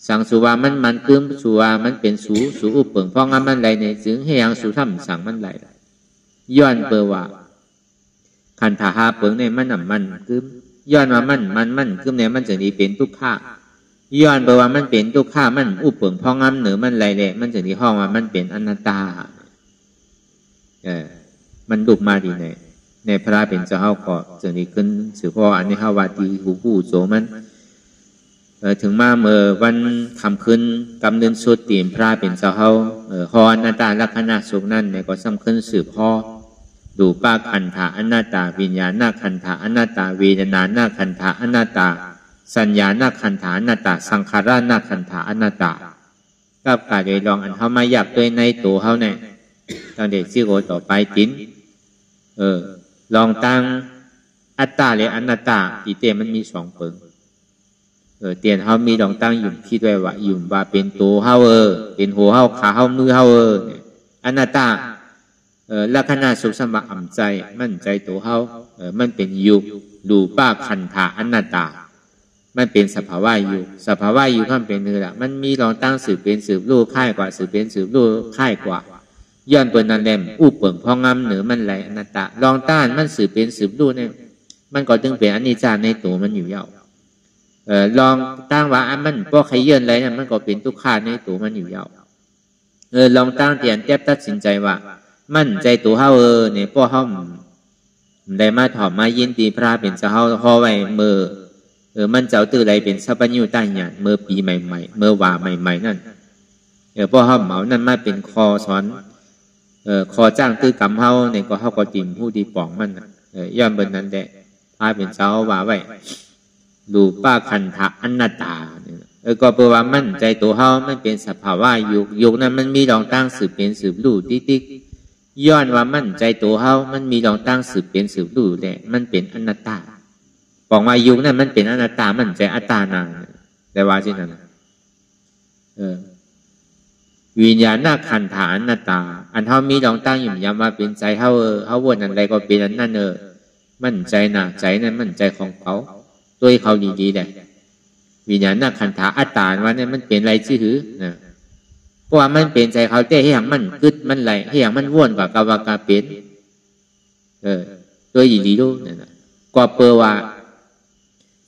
Speaker 2: สังสุว่ามันกึมสุว่ามันเป็นสูอุปเปิงเพราะงั้นมันไรในซื้อให้อย่างสุทำสั่งมันไรย้อนเปอว่าขันธาหาเปิงในมันคือย้อนว่ามันคือในมันจะดีเป็นทุกข้าย้อนไปว่ามันเป็นทุกข้ามันอุปเปิงพองำเหนือมันไรแหละมันจะดีห้องว่ามันเป็นอนัตตามันดุมาดีในพระเป็นเจ้าก็จะดีขึ้นสือพ่ออันนี้ฮาวาตีหูผู้โสมันถึงมาเมื่อวันคำขึ้นกำเนิดสุดตีมพระเป็นเจ้าฮออนัตตาลักษณะสุขนั่นในก็สำคัญสืบพ่อดูป้าขันธาอนัตตาวิญญาณขันธาอนัตตาเวทนาขันธาอนัตตาสัญญาขันธาอนัตตาสังขารขันธาอนัตตากับการโดยลองอันเขามาหยับด้วยในตัวเขาเนี่ยตั้งแต่ชื่อโอต่อไปจิ้นลองตั้งอัตตาหรืออนัตตาตีเตมันมี2เปิงเตียนเขามีลองตั้งหยุ่มคิดไว้ว่าหยุ่มว่าเป็นตัวเขาเป็นหัวเขาขาเขามือเขาอนัตตาลักษณะสุขสมบัติใจมั่นใจตัวเขามันเป็นยุดูป้าขันธาอนัตตามันเป็นสภาวะอยู่ข้ามเป็นเนื้อละมันมีลองตั้งสืบเป็นสืบรูปค่ายกว่าสืบเป็นสืบรูปค่ายกว่าย้อนตัวนั้นแหลมอุปเปิงพองำเหนือมันไหลอนัตตาลองต้านมันสืบเป็นสืบรูปเนี่ยมันก็จึงเป็นอนิจจาในตัวมันอยู่ยาวลองตั้งว่ามันพอใครเยื่นอะไรเนี่ยมันก็เป็นทุกขาในตัวมันอยู่ยาวลองตั้งเตียนแทบตัดสินใจว่ามั่นใจตัวเฮาเนี่ยพ่อเฮาได้มาถอมมายินดีพระเป็นเจ้าเฮาฮอไว้เมื่อมันเจ้าตื้อไรเป็นสัพพัญญูใต้หยาดเมื่อปีใหม่ๆเมื่อว่าใหม่ๆนั่นพ่อเฮาเหมานั่นมาเป็นคอสอนคอจ้างตื้อกำเฮาเนี่ยก็เฮาก็ติ่มผู้ดีป่องมันย้อนเบิ่นนั้นแหละพระเป็นเจ้าว่าไว้ดูป้าขันธะอนัตตาก็แปลว่ามั่นใจตัวเฮามันเป็นสภาวะยุคนั้นมันมีลองตั้งสืบเป็นสืบรู้ติ๊ก ย้อนว่ามั่นใจตัวเฮามันมีรองตั้งสืบเป็นสืบรู้แต่มันเป็นอนัตตาบอกว่ายุคนั้นมันเป็นอนัตตามันใจอัตตานางแต่ว่าที่นั่นวิญญาณขันธาอนัตตาอันเฮามีรองตั้งอยู่ย้ำว่าเป็นใจเฮาเฮาวนอะไรก็เป็นอันนั้นมั่นใจนะใจนั้นมั่นใจของเขาตัวเขาดีๆได้วิญญาณขันธาอัตตาว่าเนี่ยมันเป็นอะไรชื่อนะเพราะว่ามันเป็นใจเขาแต่ให้อย่างมันกึดมันไหลให้อย่างมันวนกว่ากาวากาเป็นตัวดีๆดูเนี่ยนะก็เปล่าว่า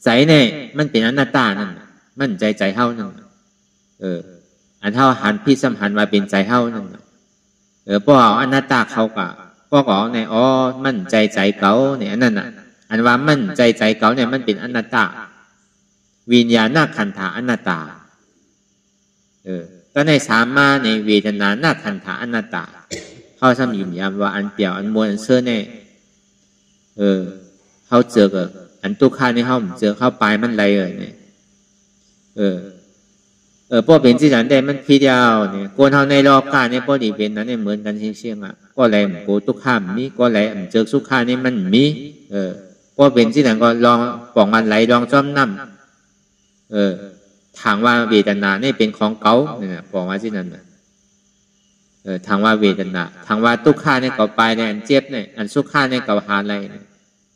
Speaker 2: ใจเนี่ยมันเป็นอนัตตานั่นมั่นใจเฮานั่นอันเฮาหันพี่สัมหันว่าเป็นใจเฮานั่นเพราะเอาอนัตตาเขาก็เอาในมั่นใจเก่าเนี่ยนั่นน่ะอันว่ามั่นใจเก่าเนี่ยมันเป็นอนัตตาวิญญาณขันธาอนัตตาก็ในสามมาในเวทนาขันธาอนัตตาเขาซ้ำยืนยันว่าอันเปรียวอันมวลอันเชื่อเนี่ยเขาเจอกับอันตุกขาในเขาเจอเข้าไปมันไรเนี่ยพวกเป็นที่ฉันได้มันพี่เดียวเนี่ยคนเขาในรอบการเนี่ยพอดีเป็นนั้นเนี่ยเหมือนกันเชี่ยงก็อะไรมันโกตุกข้ามมีก็อะไรเจอสุขานี่มันมีพวกเป็นที่ฉันก็ลองปองอันไหลลองจ้อมน้ำทางว่าเวทนาเนี่ยเป็นของเก่าเนี่ยปองว่าที่นั่นทางว่าเวทนาทางว่าตุกขาเนี่ยก็ไปเนี่ยอันเจ็บเนี่ยอันสุขาเนี่ยก็หาอะไร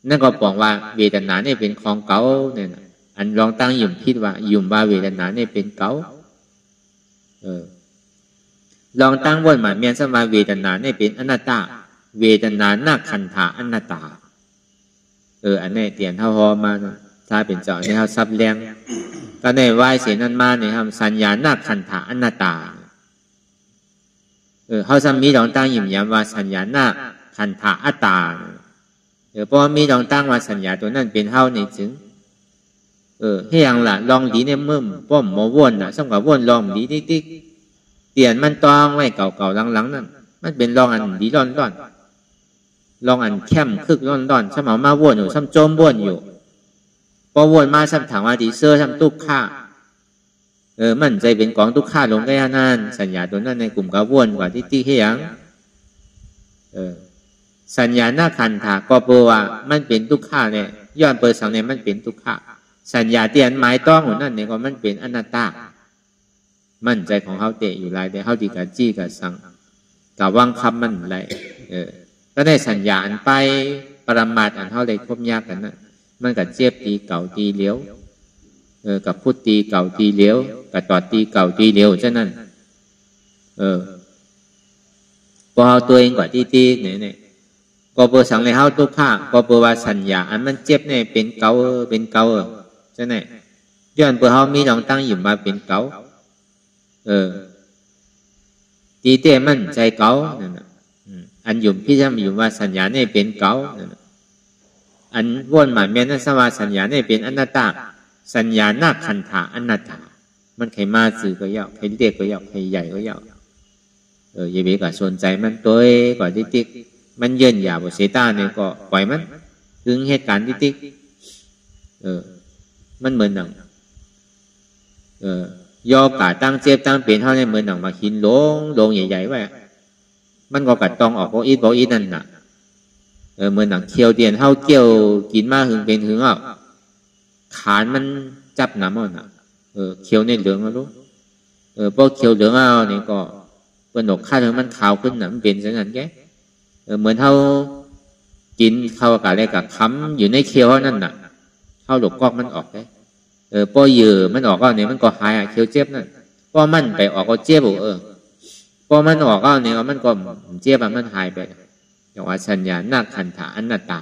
Speaker 2: นั่นก็ปองว่าเวทนาเนี่ยเป็นของเก่าเนี่ยอันลองตั้งยุ่มคิดว่ายุ่มว่าเวทนาเนี่ยเป็นเก่าลองตั้งวนหมายเมียนสมาเวทนาเนี่ยเป็นอนัตตาเวทนาขันธาอนัตตาอันนี้เตียนเท่าฮอมาถ้าเป็นเจ้าเนี่ยเขาซับแรงก็ในวายเสียนั่นมาเนี่ยทำสัญญาขันธาอนัตตาเขาซ้ำมีลองตั้งยิ่มย้ำว่าสัญญาขันธาอัตตาเพราะมีลองตั้งว่าสัญญาตัวนั้นเป็นเท่าในจึงให้ยังล่ะลองดีเนี่ยมึมป้อมหมอวนน่ะสำหรับวนลองดีติ๊กเตียนมันตองไว้เก่าๆหลังๆนั่นมันเป็นลองอันดีร้อนลองอันเข้มคึกร้อนสมัยมาวนอยู่ซ้ำโจมวนอยู่พอวนมาซ้ำถามว่าดีเซอร์ซ้ำตุกข้ามันใจเป็นกองตุกข้าลงได้นั่นสัญญาตัวนั้นในกลุ่มกวนกว่าที่ให้ยังสัญญาขันธาก็เปล่าว่ามันเป็นตุกข้าเนี่ยย้อนเปิดสังเนี่ยมันเป็นตุกข้าสัญญาเตียนหมายต้องของนั่นเนี่ยก็มันเป็นอนัตตามั่นใจของเขาเตะอยู่ไรแต่เขาดีกับจี้กับสังกับวังคำมันไรก็ได้สัญญาอันไปปรมาทอันเขาเลยควบยากกันนะมันกับเจี๊ยบตีเก่าตีเลี้ยวกับพูดตีเก่าตีเลี้ยวกับต่อตีเก่าตีเลี้ยวฉะนั้นพอเอาตัวเองกว่าตีเนี่ยก็เปิดสังในเขาตุกข้าก็เปิดว่าสัญญาอันมันเจ็บเนี่ยเป็นเก่าใช่ไหมย้อนเปิดเขามีลองตั้งอยู่มาเป็นเก่าตีเต้มันใจเก่านั่นอันยุ่มพี่จำอยู่ว่าสัญญาเนี่ยเป็นเก่าอันวนหมายเมียนสว่าสัญญาเนี่ยเป็นอนัตตาสัญญาขันธาอนัตตามันใครมาสื่อก็ยาวใครเด็กก็ยาวใครใหญ่ก็ยาวอย่าไปกับสนใจมันตัวก่อนติ๊กมันเยินหยาบเสียตาเนี่ยก็ปล่อยมันถึงเหตุการณ์ติ๊กมันเหมือนหนังยอกาตั้งเจ็บตั้งเป็นเท่านี้เหมือนหนังมาหินลงใหญ่ๆไว้มันก็กัดตองออกโบอีนั่นน่ะเหมือนหนังเคียวเตียนเท่าเกี่ยวกินมากหึงเป็นหึงอ่ะขานมันจับน้ำอ่ะน่ะเคียวในเหลืองแล้วรู้พวกเคียวเหลืองเอาเนี่ยก็เป็นหนกข้าถึงมันขาวขึ้นน่ะมันเป็นสังเกตแกเหมือนเท่ากินเข้ากับอะไรกับค้ำอยู่ในเคียวนั่นน่ะเท่าหลกกอกมันออกได้พอเหยื่อมันออกก็เนี่ยมันก็หายเคียวเจ็บนั่นพอมันไปออกก็เจ็บพอมันออกก็เนี่ยมันก็เจ็บมันหายไปอย่างว่าสัญญาขันธาอนัตตา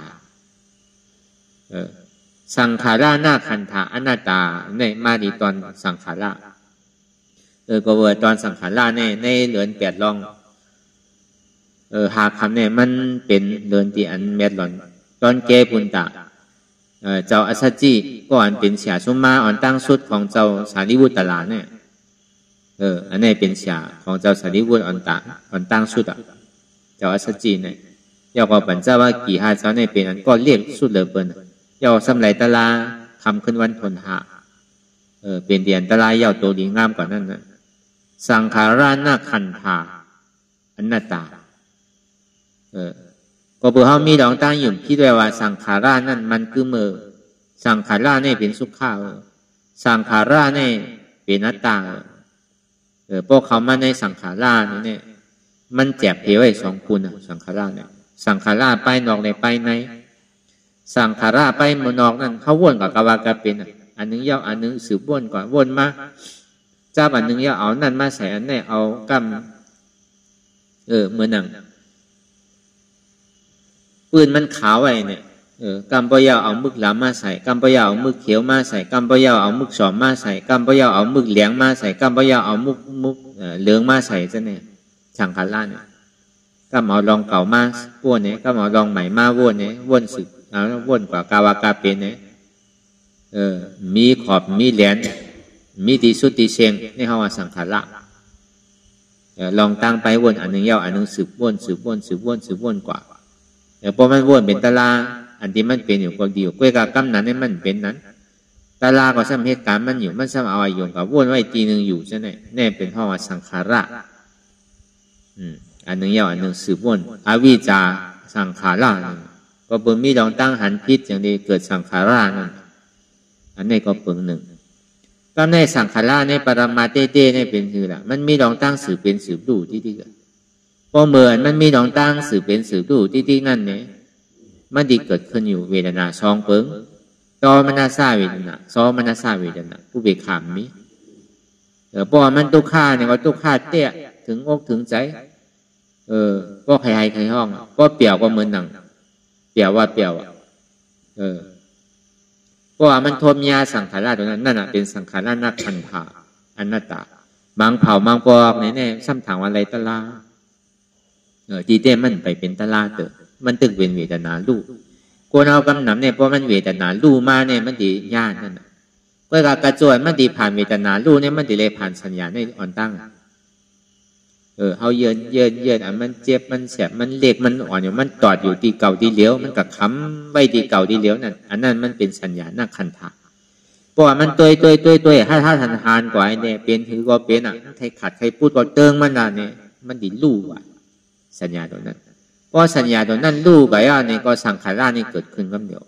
Speaker 2: สังขาราขันธาอนัตตาในมาดีตอนสังขาราก็เวอร์ตอนสังขาราในเหลือน8 ลองหาคำเนี่ยมันเป็นเดินที่อันเม็ดหล่อนตอนเกปุนตะเจ้าอัสสจีก็อันเป็นเสียสุมาอันตั้งสุดของเจ้าสารีบุตรลาเนี่ยอันนี้เป็นเสียของเจ้าสารีบุตรอันตั้งสุดเจ้าอัสสจีเนี่ยยาวกว่าปัญจว่ากี่หาเจ้าเนี่ยเป็นอันก็เรียกสุดเลยเปิ้นยาวสำไรตะลาคำขึ้นวันทนหาเป็นเดียนตะลายาวตัวดีงามกว่านั้นนะสังขาราขันธาอนัตตา ก็เพื่อเขามีดองตั้งอยู่คิดว่าสังขารานั่นมันคือมือสังขาราเนี่ยเป็นสุขาสังขาราเนี่ยเป็นนัตตาพวกเขามาในสังขาราเนี่ยมันแจกเพไว้สองคุณสังขาราเนี่ยสังขาราไปนอกในไปในสังขาราไปมนอกนั่นเขาวนกับกาวากาเป็นอันนึงยาวอันนึงสืบวนก่อนวนมาจ้าอันนึงยาวเอานั่นมาใส่อันนี้เอากำเหมือนหนังปืนมันขาวไว้เนี่ยกำปะยาวเอามึกหลามมาใส่กำปะยาวเอามึกเขียวมาใส่กำปะยาวเอามึกสอมมาใส่กำปะยาวเอามึกเหลียงมาใส่กำปะยาวเอามึกเหลืองมาใส่ซะเนี่ยสังขาราเนี่ยก็เอาลองเก่ามาวนเนี่ยก็เอาลองใหม่มาวนเนี่ยวนสึกเอาวนกว่ากาวากาเป็นเนี่ยมีขอบมีแหลนมีตีสุดตีเชียงนี่เขาว่าสังขาระลองตั้งไปวนอันนึงยาวอันนึงสืบวนสืบวนสืบวนสืบวนกว่าพอมันวนเป็นตารางอันที่มันเป็นอยู่ก็ดีอยู่กล้วยกับกำนั้นนี่มันเป็นนั้นตารางก็ซ้ำเหตุการณ์มันอยู่มันซ้ำเอาอยู่กับวนไว้ตีหนึ่งอยู่ใช่ไหมแน่เป็นเขาว่าสังขาระอันนึงยาวอันนึงสืบวนอวิชชาสังขาระก็เปิดมีลองตั้งหันพิษอย่างนี้เกิดสังขารานั่นอันนี้ก็เปิงหนึ่งก็ในสังขาราในปรมาเต้ในเป็นคือละมันมีลองตั้งสืบเป็นสืบดูที่ที่กันพอเหมือนมันมีลองตั้งสืบเป็นสืบดูที่ที่นั่นเนี่ยมันดีเกิดขึ้นอยู่เวทนาซองเปิงตอมนาซาเวทนาซอมนาซาเวทนาผู้เบิกขามมีเพราะมันตุกข้าเนี่ยก็ตุกข้าเตี้ยถึงอกถึงใจก็ใครใครห้องก็เปี่ยวก็เหมือนหนังเปี่ยวว่าเปี่ยวเพราะว่ามันโทมยาสังขารตัวนั้นนั่นเป็นสังขารนักขันธาอนัตตาบางเผาบางปอกไหนแน่ซ้ำถางอะไรตะลาดีเต้มันไปเป็นตะลาเตอมันตึกเป็นเวทนาลู่กวนเอากำหนำเนี่ยเพราะมันเวทนาลู่มาเนี่ยมันดีญาตินั่นก็กระจวยมันดีผ่านเวทนาลู่เนี่ยมันดีเลยผ่านสัญญาในอ่อนตั้งเอาเยินอันมันเจ็บมันแสบมันเล็กมันอ่อนอยู่มันตอดอยู่ที่เก่าที่เหลียวมันกับค้ำไว้ที่เก่าที่เหลียวนั่นอันนั้นมันเป็นสัญญาหน้าคันธะเพราะว่ามันตัวถ้าทันทานกว่าเนี่ยเป็นถือก็เป็นใครขัดใครพูดก็เติงมันน่ะเนี่ยมันดิลู่ว่ะสัญญาตัวนั้นเพราะสัญญาตัวนั้นลู่ไปเนี่ยก็สังขารนี่เกิดขึ้นก็เดียว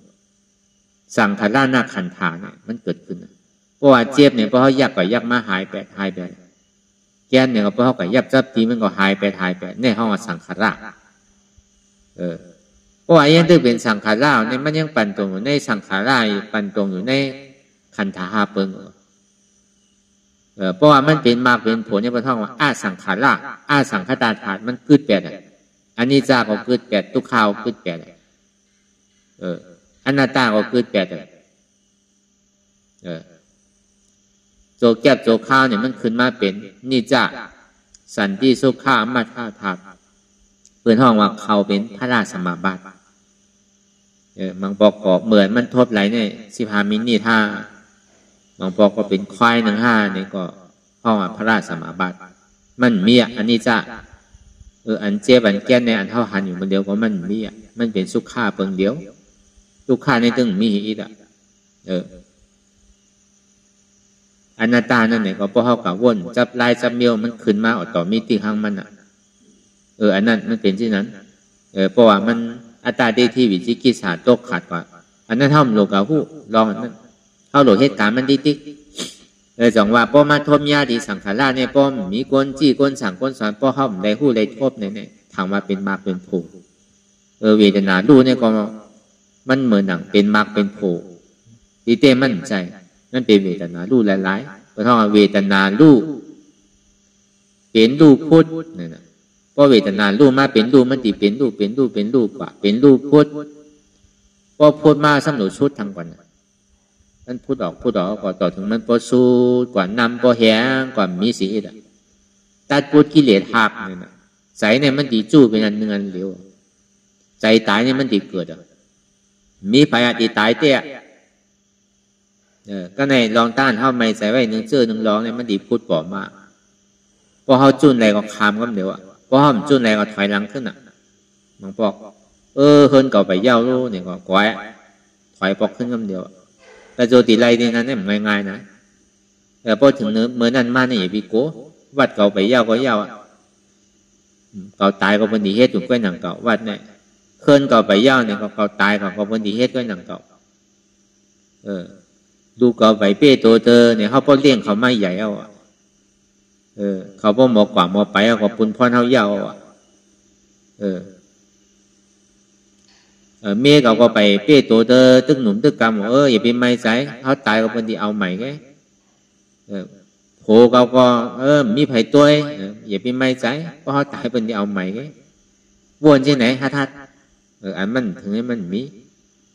Speaker 2: สังขารหน้าคันธะเนี่ยมันเกิดขึ้นเพราะว่าเจ็บเนี่ยเพราะเขายักกับยักมาหายไปแกนเนี่ยก็เพราะเขากับยับจับทีมันก็หายไปเนี่ยเขาว่าสังขารเพราะว่ายังตึกเป็นสังขารเนี่ยมันยังปั่นตรงอยู่ในสังขารปั่นตรงอยู่ในขันธาเปิงเพราะว่ามันเป็นมากเป็นผลเนี่ยพระท่องว่าอาสังขาราอาสังขตาธาตุมันคืดแปดอันนี้จ้าก็คืดแปดทุกข่าวคืดแปดอนัตตาก็คืดแปดโจแก็บโจข้าวเนี่ยมันขึ้นมาเป็นนิจจาสันติสุขามาธาธาตุเพื่อนห้องว่าเขาเป็นพระราชสมาบัติบางปอกก็เหมือนมันทบไหลเนี่ย15 มินิท่าบางปอกก็เป็นควาย15เนี่ยก็ห้องว่าพระราชสมาบัติมันมีอันนี้จ้าอันเจ็บอันแก่นในอันเท่าหันอยู่คนเดียวก็มันมีมันเป็นสุขาเปิงเดียวสุขาในตึงมีอีกอนัตตานั่นเนี่ยก็เพราะเขากับวนจับลายจับเมียวมันขึ้นมาออกต่อมีติข้างมันอันนั้นมันเป็นที่นั้นเพราะว่ามันอัตตาได้ที่วิจิกิจฉาตกขาดกว่าอันนั้นเท่าโลกาหูลองอันนั้นเข้าโหลเหตุการณ์มันติ๊กจังว่าพอมาทมยาดีสังขารเนี่ยพอมีก้นจี้ก้นสั่งก้นสอนพอเข้าได้หู้ได้ทบเนี่ยทางมาเป็นมากเป็นโผเวทนาดูเนี่ยก็มันเหมือนหนังเป็นมากเป็นโผดีเต้มั่นใจนั่นเป็นเวทนาลู่หลายๆเพราะว่าเวทนาลู่เป็นลู่พุทธเนี่ยนะเพราะเวทนาลู่มาเป็นลู่มันตีเป็นลู่กว่าเป็นลู่พุทธพอพุทธมาสำหรับชุดทางก่อนนั่นพูดออกก็ต่อถึงมันพอสู้กว่านำพอแหงกว่ามีสีตัดพุทธกิเลสหักเนี่ยนะใจเนี่ยมันตีจู้เป็นอันเนือนเหลวใจตายเนี่ยมันตีเกิดมีไฟอติตายเตี้ยก็ในลองต้านเข้าไม่ใส่ไว้หนึ่งเชื่อหนึ่งร้องเนี่ยมันดีพูดปลอมมากพอเขาจุนอะไรก็คามก็เดี๋ยวพอเขาจุนอะไรก็ถอยหลังขึ้นบางปอกเฮินเก่าไปเย้าลูกเนี่ยก็ก้อยถอยปอกขึ้นก็เดียวแต่โจติไรนี่นั้นเนี่ยมันง่ายๆนะพอถึงเมื่อนั้นมาเนี่ยอย่าไปโก้วัดเก่าไปเย้าก็เย้า เขาตายก็เป็นดีเฮ็ดถูกก้อยหนังเก่าวัดเนี่ยเคลื่อนเขาไปเย้าเนี่ยเขาตายเขาเป็นดีเฮ็ดก้อยหนังเก่าดูเขาไปเป้โตเตอเนี่ยเขาป้อเลี้ยงเขาไม่ใหญ่เอาเขาป้อหมอกกว่าหมอไปเอาเขาปุ่นพ่อเท้าเย้าเมียเขาก็ไปเป้โตเตอตึกหนุ่มตึกกำอย่าเป็นไม่ใส่เขาตายก็เป็นดีเอาใหม่ไงโหเขาก็มีไผ่ตัวอย่าเป็นไม่ใส่เพราะเขาตายเป็นดีเอาใหม่ไงวนที่ไหนฮะทัดอันมันถึงให้มันมี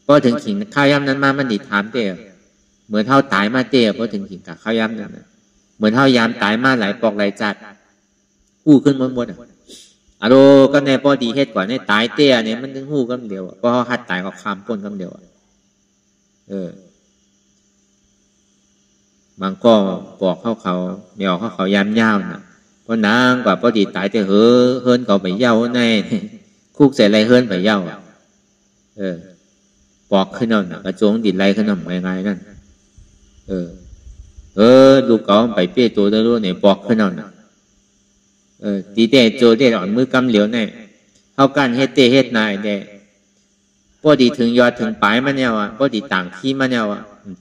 Speaker 2: พอถึงขิงข้าวยำนั้นมามันดีถามเตะเหมือนเท่าตายมาเตะพอถึงขิงกับข้าวยำนั้นเหมือนเท่ายามตายมาหลายปอกหลายจัดหู้ขึ้นหมดอารมณ์ก็ในพอดีเฮ็ดก่อนในตายเตะเนี่ยมันถึงหู้กำเดียวเพราะเขาหัดตายก็คามป้นกำเดียวบางก็บอกเขาไม่ออกเขายามยาวนะเพราะนางกว่าพอดีตายแต่เฮินเขาไปเย้าในคุกใส่ไรเฮินไปเย้าปอกขึ้นเอาหนักกระโจงดินไรขึ้นเอาง่ายๆนั่นลูกเขาไปเปี้ยตัวได้รู้เนี่ยปอกขึ้นเอาหนักตีเตะโจเตะอ่อนมือกำเหลียวเนี่ยเขากันเฮ็ดเตะเฮ็ดนายเดะพอดีถึงยอดถึงปลายมันเนี่ยพอดีต่างที่มันเนี่ย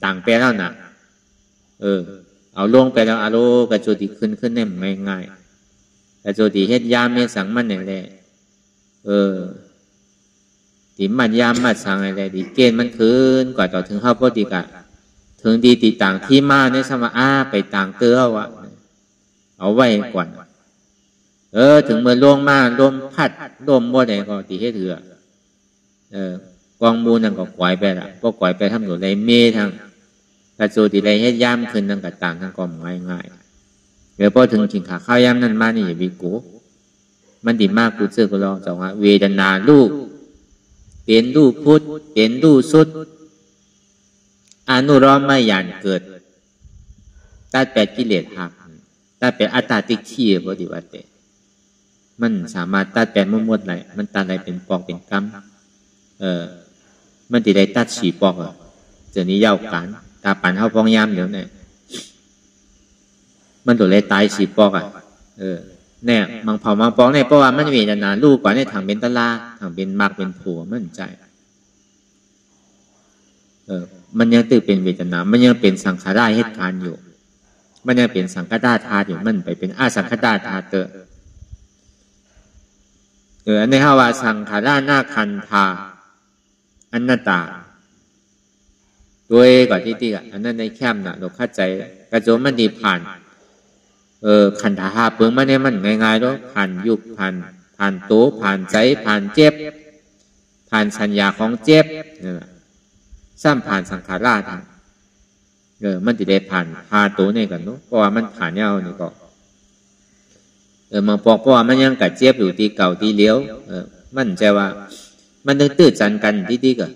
Speaker 2: ต่างแปลแล้วหนักเอาลงไปแล้วอารมณ์กระโจดีขึ้นเนี่ยง่ายๆกระโจดีเฮ็ดยามเมสังมันเนี่ยแหละตีมันยามมาสั่งอะไรดีเกณฑ์มันคืนกว่าต่อถึงเข้าพอดีกะถึงดีตีต่างที่มาในสมาไปต่างเตื้อวะเอาไว้ก่อนถึงเมื่อลงมาลมพัดลมบ่ได้ก็ตีให้เถื่อกองมูลนั่นก็ปล่อยไปละพอปล่อยไปทำหนุนไรเมทางกระโจดีไรให้ย่ำขึ้นนั่งกับต่างทั้งกองง่ายเดี๋ยวพอถึงขิงขาข้าวย่ำนั่นมานี่อย่าวิกูมันดีมากกูเจอก็ลองจังว่าเวทนาลูกเป็นรูปพุทธเป็นรูปสุดอนุรมไม่ยานเกิดตัดแปดกิเลสหักตัดแปดอัตตาติขี้ปฏิวัติมันสามารถตัดแปดหมดเลยมันตัดอะไรเป็นปอกเป็นกรรมมันติได้ตัดฉีปอกเจอนี้เย้ากันตาปั่นเขาพองยามเดี๋ยวเนี่ยมันตัวเลยตายฉีปอกเนี่ยมังเผามังปองเนี่ยเพราะว่ามันมีนานๆลูกกว่าเนี่ยถังเป็นตะลาถังเป็นมากเป็นผัวมันใจมันยังตื่นเป็นเวทนามันยังเป็นสังขารเหตุการณ์อยู่มันยังเป็นสังขารธาตุอยู่มันไปเป็นอาสังขารธาตุอันนี้เขาว่าสังขารหน้าคันธาอนัตตาด้วยก่อนที่อันนั้นในแคมน่ะเราเข้าใจกระโจมมันดีผ่านขันธาเปลืองมันเนี่ยมันง่ายๆด้วยผ่านยุคผ่านโตผ่านใจผ่านเจ็บผ่านสัญญาของเจ็บซ้ำผ่านสังขารธาตุมันจะได้ผ่านพาโตเนี่ยกันเนาะเพราะว่ามันผ่านเนี่ยนี่ก็มาบอกเพราะว่ามันยังกัดเจ็บอยู่ตีเก่าตีเลี้ยวมันจะว่ามันนึกตื้อจันกันที่ก็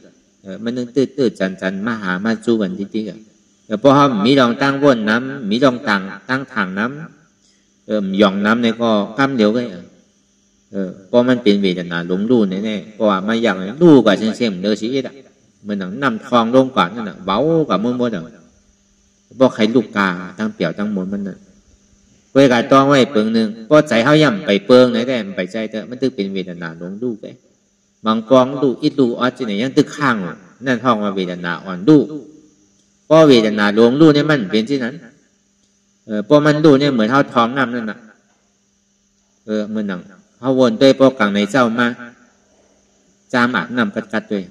Speaker 2: มันนึกตื้อจันมาหามาจู้กันที่ก็เพราะเขามีรองตั้งวนน้ำมีรองตั้งถังน้ำหย่องน้ำเนี่ยก็ข้ามเดียวกันเพราะมันเป็นเวทนาหลงรู้แน่ๆเพราะว่ามาอย่างรู้กับเสียงเนื้อชีวิตเหมือนหนังนำทองลงก่อนนั่นน่ะเบากับมือมดเพราะใครลูกกาตั้งเปี่ยวตั้งมนมันน่ะเวลาต้องไว้เปิงหนึ่งเพราะใจเขาย่ำไปเปิงไหนแต่ไปใจเถอะมันตึกเป็นเวทนาหลงรู้ไปบางกองดูอิดดูออดจีเนี่ยยังตึกข้างนั่นท้องว่าเวทนาอ่อนดูเพราะเวทนาหลงรู้เนี่ยมันเป็นที่นั้นเพราะมันดูเนี่ยเหมือนเท่าท้องน้ำนั่นน่ะเหมือนหนังเขาวนด้วยพวกกลางในเจ้ามาจามอาบน้ำกัดด้วย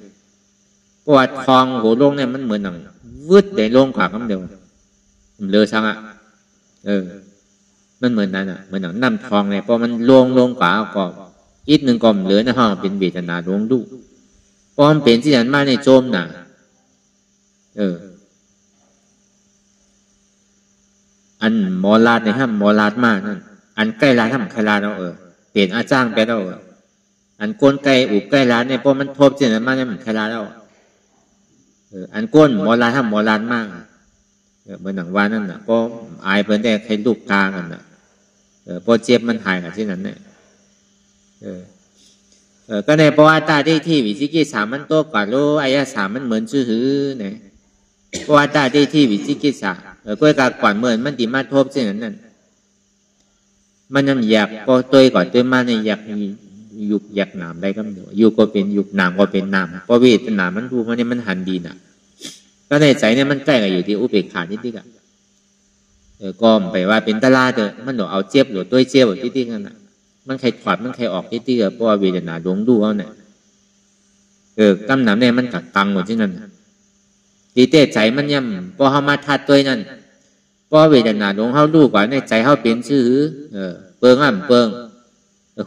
Speaker 2: เพราะว่าทองโหลงเนี่ยมันเหมือนหนังวืดได้ลงขวาคำเดียวเลอช่างมันเหมือนนั้นเหมือนหนังน้ำทองเนี่ยพอมันลงขวาก็อีกหนึ่งก็เหลือในห้องเป็นเวทนาหลงดูเพราะมันเป็นที่นั้นมาในโจมน่ะอันหมอลาดในห้ามหมอลาดมากนั่นอันใกล้ร้านห้ามใครร้านเอาเปลี่ยนอาจ้างไปแล้วอันก้นไก่อุบใกล้ร้านเนี่ยเพราะมันทบที่นั้นมาเนี่ยมันใครร้านแล้วอันก้นหมอลาดห้ามหมอลาดมากเหมือนหนังว่านั่นน่ะก็อายเพิ่นแต่ใครลูกกลางกันน่ะพอเจ็บมันหายกันที่นั้นเนี่ยก็ในเพราะว่าตาที่วิจิกิจสามันโตกว่าโลอายะสามันเหมือนชื่อหือเนี่ยเพราะว่าตาที่วิจิกิจสาก็การกว่าเหมือนมันดีมาทบเช่นนั้น มันยังอยากก็ตัวก่อนตัวมาในอยากยุกอยากหนามได้ก็ไม่อยู่ก็เป็นยุกหนามก็เป็นหนามเพราะเวทนามันดูมันเนี่ยมันหันดีน่ะก็ในใจเนี่ยมันใกล้กับอยู่ที่อุเบกขานิดๆอ่ะก็ไปว่าเป็นตลาดมันหนูเอาเจี๊ยบหรือตัวเจี๊ยบนิดๆนั่นน่ะมันใครถอดมันใครออกนิดๆเพราะว่าเวทนาดวงดูเอาเนี่ยกำหนำเนี่ยมันกัดตังหมดที่นั่นดีเต้ใจมันย่ำพอเขามาทัดตัวนั่นพอเวทนาดวงเขาดูกว่าในใจเขาเป็นชื่อเปิงเปิง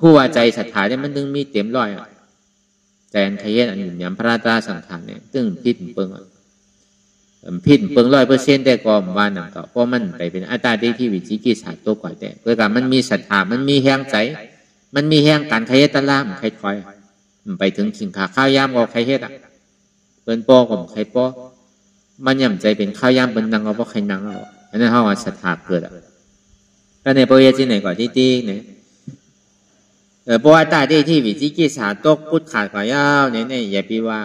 Speaker 2: คู่ว่าใจศรัทธาเนี่ยมันตึงมีเต็มร้อยใจอันขยันอันหนึ่งยำพระตาสังขารเนี่ยตึงพิษเปิงพิษเปิง100%แต่ก็ว่าหนังก็เพราะมันไปเป็นอัตตาได้ที่วิจิกิจฉาตัวก่อยแต่เพื่อการมันมีศรัทธามันมีแห้งใจมันมีแห้งการขยันตะล่ามใครคอยไปถึงสินค้าข้าวยามก็ใครเฮ็ดอ่ะเปิ้นป้อก็ใครป้อมันย่ำใจเป็นข้าวยามเปิ้นนังก็บ่ใครนังหรอกอันนั้นเฮาว่าศรัทธาเกิดอ่ะก็ในประเวทที่ไหนก่อนที่เนี่ยเพราะว่าตาได้ที่วิจิกิจฉาตกพุทธขาดกว่ายาวเนี่ยอย่าไปว่า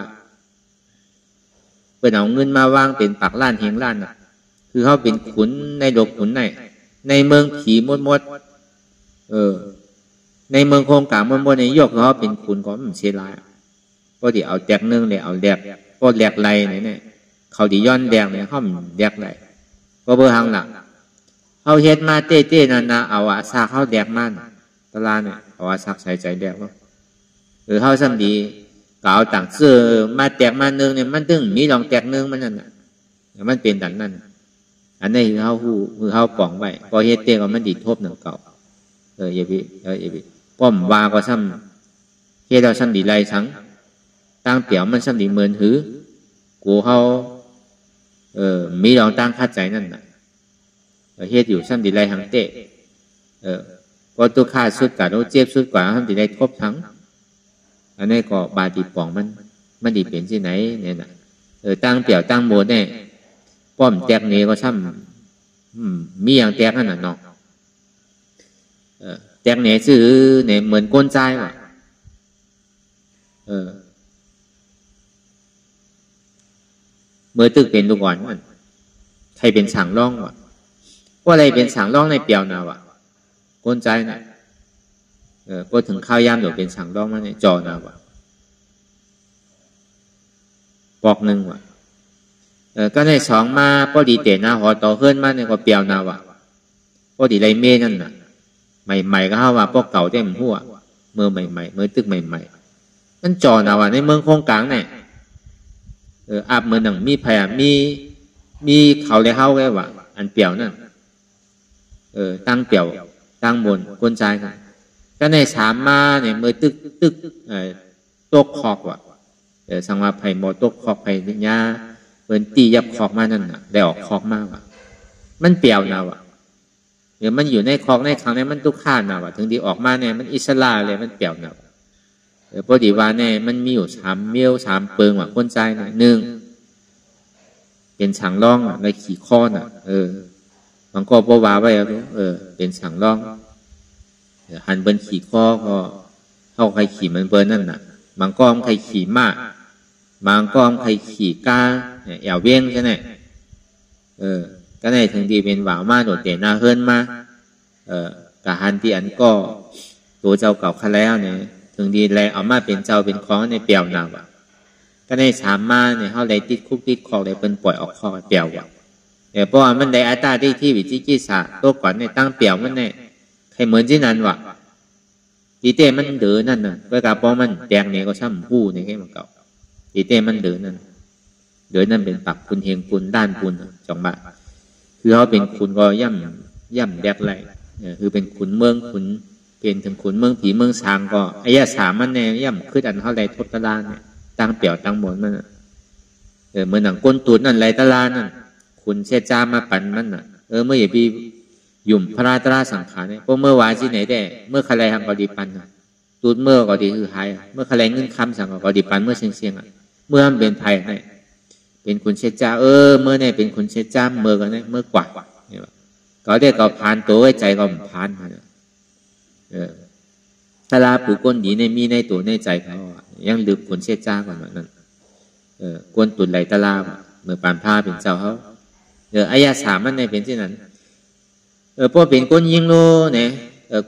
Speaker 2: เปิ้นเอาเงินมาวางเป็นปากล้านเฮงล้านน่ะคือเฮาเป็นขุนในดกขุนในเมืองผีมดในเมืองโคงกลางมดในยกเขาเป็นขุนก็มันเสียหลายก็ที่เอาแตกนึงเลยเอาแดกก็แดกไรเนี่ยเขาที่ย้อนแดกเนี่ยเขาแดกไรก็เบอร์หางหลักเขาเฮ็ดมาเต้ๆนั่นนะเอาอาซาเขาแดกมันตลาดเนี่ยเอาอาซักใส่ใจแดกว่าหรือเขาซ้ำดีก็เอาต่างเสื้อมาแตกมานึงเนี่ยมันตึงมีลองแตกนึงมันนั่นมันเป็นดันนั่นอันนี้คือเขาหูคือเขาป่องไว้พอเฮ็ดเต้ก็มันดีทบหนึ่งเก่าอย่าไปป้อมวาก็ซ้ำเฮ็ดเราซ้ำดีไรทั้งตั้งเปี่ยวมันซ้ำดีเมินหือกูเขามีลองตั้งคาดใจนั่นน่ะเฮ็ดอยู่ซ้ำดีไรทั้งเตะก็ตัวค่าสุดกว่าตัวเจ็บสุดกว่าซ้ำดีไรทบทั้งอันนี้ก็บาดีป่องมันดีเป็นที่ไหนเนี่ยน่ะตั้งเปี่ยวตั้งโบนเนี่ยป้อมแตกเนก็ซ้ำมีอย่างแตกนั่นน่ะเนาะแตกเนี่ยซื้อเนี่ยเหมือนก้นใจว่ะเมื่อตึกเป็นลูกอ่อนมันใครเป็นฉางร่องวะว่าอะไรเป็นฉางร่องในเปียวนาวะก้นใจน่ะก็ถึงข้าวยามเดี๋ยวเป็นฉางร่องมันเนี่ยจอนาวะปอกหนึ่งวะก็ในสองมาพอดีเตะหน้าหอต่อเฮิรนมาเนี่ยก็เปียวนาวะพอดีไรเม่นั่นน่ะใหม่ๆก็เข้าว่าพวกเก่าเต็มหัวเมื่อใหม่ๆเมื่อตึกใหม่ๆมันจอนะว่าในเมืองโคงกลางเนี่ยอาบเมืองหนังมีแผ่มีเขาเลยเข้าไว้ว่าอันเปี่ยวนั่นตั้งเปี่ยวตั้งบนก้นใจกันก็ในสามมาเนี่ยเมื่อตึกตกคอกว่ะสังว่าไผ่หมอตกคอกไผ่ญาเปิ่นตียับคอกมานั่นน่ะได้ออกคอกมากว่ะมันเปี่ยวนะว่ะเดี๋ยวมันอยู่ในคลองในครั้งนี้มันตุกข้าหนาวถึงดีออกมาเนี่ยมันอิสระเลยมันเปี่ยวหนาวพอดีว่าเนี่ยมันมีอยู่3 เมี่ยว3 เปิงว่ะคนใจหน่อยนึงเป็นฉางร่องในขี่ข้อน่ะมันก็ปว่าไว้เป็นฉางร่องหันเบิ้นขี่ข้อก็เข้าใครขี่มันเบิ้นนั่นน่ะมันก็ใครขี่มากมันก็ใครขี่ก้าแอวเวียงใช่ไหมก็ในถึงดีเป็นหวาวมาโดดเด่นหน้าเฮิรนมากะหันที่อันก็ตัวเจ้าเก่าข้าแล้วเนี่ยถึงดีแลเอามาเป็นเจ้าเป็นของในเปียวหนาวก็ในสามมาเนี่ยเขาเลยติดคุกติดคอกเลยเป็นปล่อยออกคอกเปียวเพราะว่ามันได้อัตตาได้ที่วิจิกิจฉาตัวก่อนในตั้งเปียวมันเนี่ยใครเหมือนที่นั้นวะดีเต้มันเดือนั่นน่ะเวลาป้อมันแดงเนี่ยก็ช่ำผู้ในแค่มันเก่าดีเต้มันเดือนั่นเป็นปักปุนเฮงปุนด้านปุน2 บาทคือเขาเป็นขุนก็ย่ำแดกไรคือเป็นขุนเมืองขุนเป็นถึงขุนเมืองผีเมืองช้างก็อายะสามันเนี่ยย่ำขึ้นอันเท่าไรทบตะลานเนี่ยตั้งเปี่ยวตั้งบนมันเหมือนหนังก้นตูดนั่นไรตะลานนั่นขุนเชจามาปั่นมันน่ะเมื่ออย่าไปหยุ่มพระราตราสังขารเนี่ยพวกเมื่อวานที่ไหนได้เมื่อใครทำก็ดีปันตูดเมื่อก็ดีคือหายเมื่อใครเงินคำสั่งก็ดีปันเมื่อเสียงเมื่อมันเป็นภัยเนี่ยเป็นขุนเชจ้าเมื่อเนี่ยเป็นขุนเชจ้าเมื่อกันเนี่ยเมื่อกว่าเนี่ยก็ได้ก็ผ่านตัวไว้ใจก็ผ่านมาตลาผู้ก้นหยีในมีในตัวในใจเขายังลืมขุนเชจ้าก่อนว่านั่นก้นตุนไหลตลาเมื่อปานผ้าเป็นเจ้าเขาอายาสามันในเป็นที่นั้นพอเป็นก้นยิงโลเนี่ย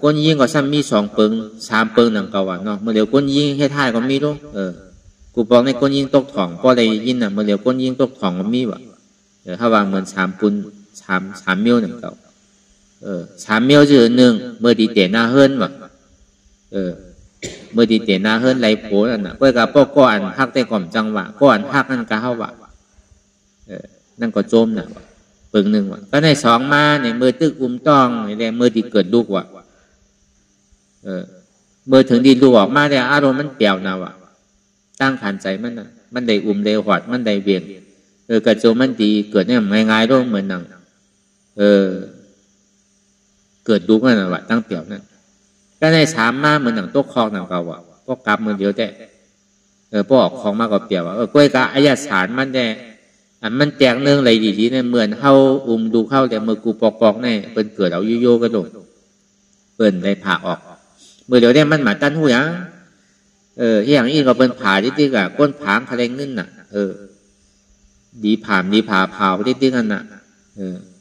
Speaker 2: ก้นยิงก็ซ้ำมี2 เปิง3 เปิงนั่งเก่าเนาะเมื่อเดี๋ยวก้นยิงให้ท้ายก็มีด้วยกูบอกในก้นยิงตกถ่องก็ได้ยินน่ะเมื่อเดี๋ยวก้นยิงตกถ่องก็มีวะถ้าวางเหมือน3 ปุน3 มิ้วนั่งเก่า3 มิ้วจื่อ1เมื่อดีเตะหน้าเฮิรนวะเมื่อดีเตะหน้าเฮิรนไหลโผล่นั่นน่ะก็กับป้ออันฮักได้ก่อมจังหวะก็อันฮักนั่นก็เฮาวะนั่นก็โจมน่ะเปิง1วะก็ใน2มาเนี่ยมือตึกต้องนี่แหละมือที่เกิดลูกวะเมื่อถึงดีลูกออกมาเนี่ยอารมณ์มันเปลี่ยวนะวะตั้งขันใจมันน่ะมันได้ได้หอดมันได้เวียงกระโจมมันดีเกิดเนี่ยง่ายๆร่เหมือนนั่งเกิดลูกนั่นวะตั้งเปลี่ยวนั่นก็ใน3มาเหมือนหนังโต๊ะคอกหนังเก่าอ่ะก็กลับมือเดียวแต่พอออกของมากกว่าเปลี่ยวอ่ะกล้วยกะอายาสารมันได้มันแจกเนื่องอะไรดีๆเนี่ยเหมือนเข้าดูเข้าแต่มือกูปอกๆเนี่ยเป็นเกิดเอาโยกระโดดเปิ่นได้ผ่าออกมือเดียวเนี่ยมันหมาตั้นหูยังที่อย่างนี้ก็เป็นผ่าที่ๆกับก้นผางคะแนนนึ่นน่ะดีผ่าเผาที่ๆกันน่ะ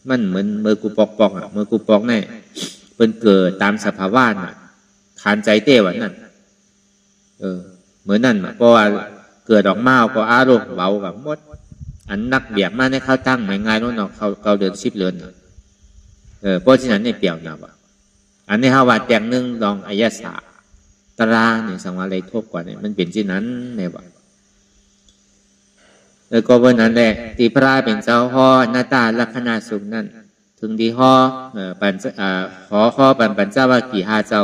Speaker 2: มันเหมือนมือกูปอกอ่ะมือกูปอกเนี่ยเป็นเกิดตามสภาวะน่ะขานใจเต้วันนั่นเหมือนนั่นเพราะว่าเกิดออกมาก็อารมณ์เบาแบบมดอันนักเบียกมาในเข้าตั้งไม่ง่ายแล้วเนาะเขาเดิน10 เดือนเพราะฉะนั้นเนี่ยเปลี่ยวนะวะอันนี้ฮาวาแจงนึ่งลองอายะสาตราเนี่ยสังวาอะไรทบกว่าเนี่ยมันเป็นที่นั้นเนี่ยวะก็วันนั้นแหละที่พระเป็นเจ้าห่อหน้าตาลักษณะสุขนั่นถึงดีห่อขอปัญเจ้าว่ากี่5 เจ้า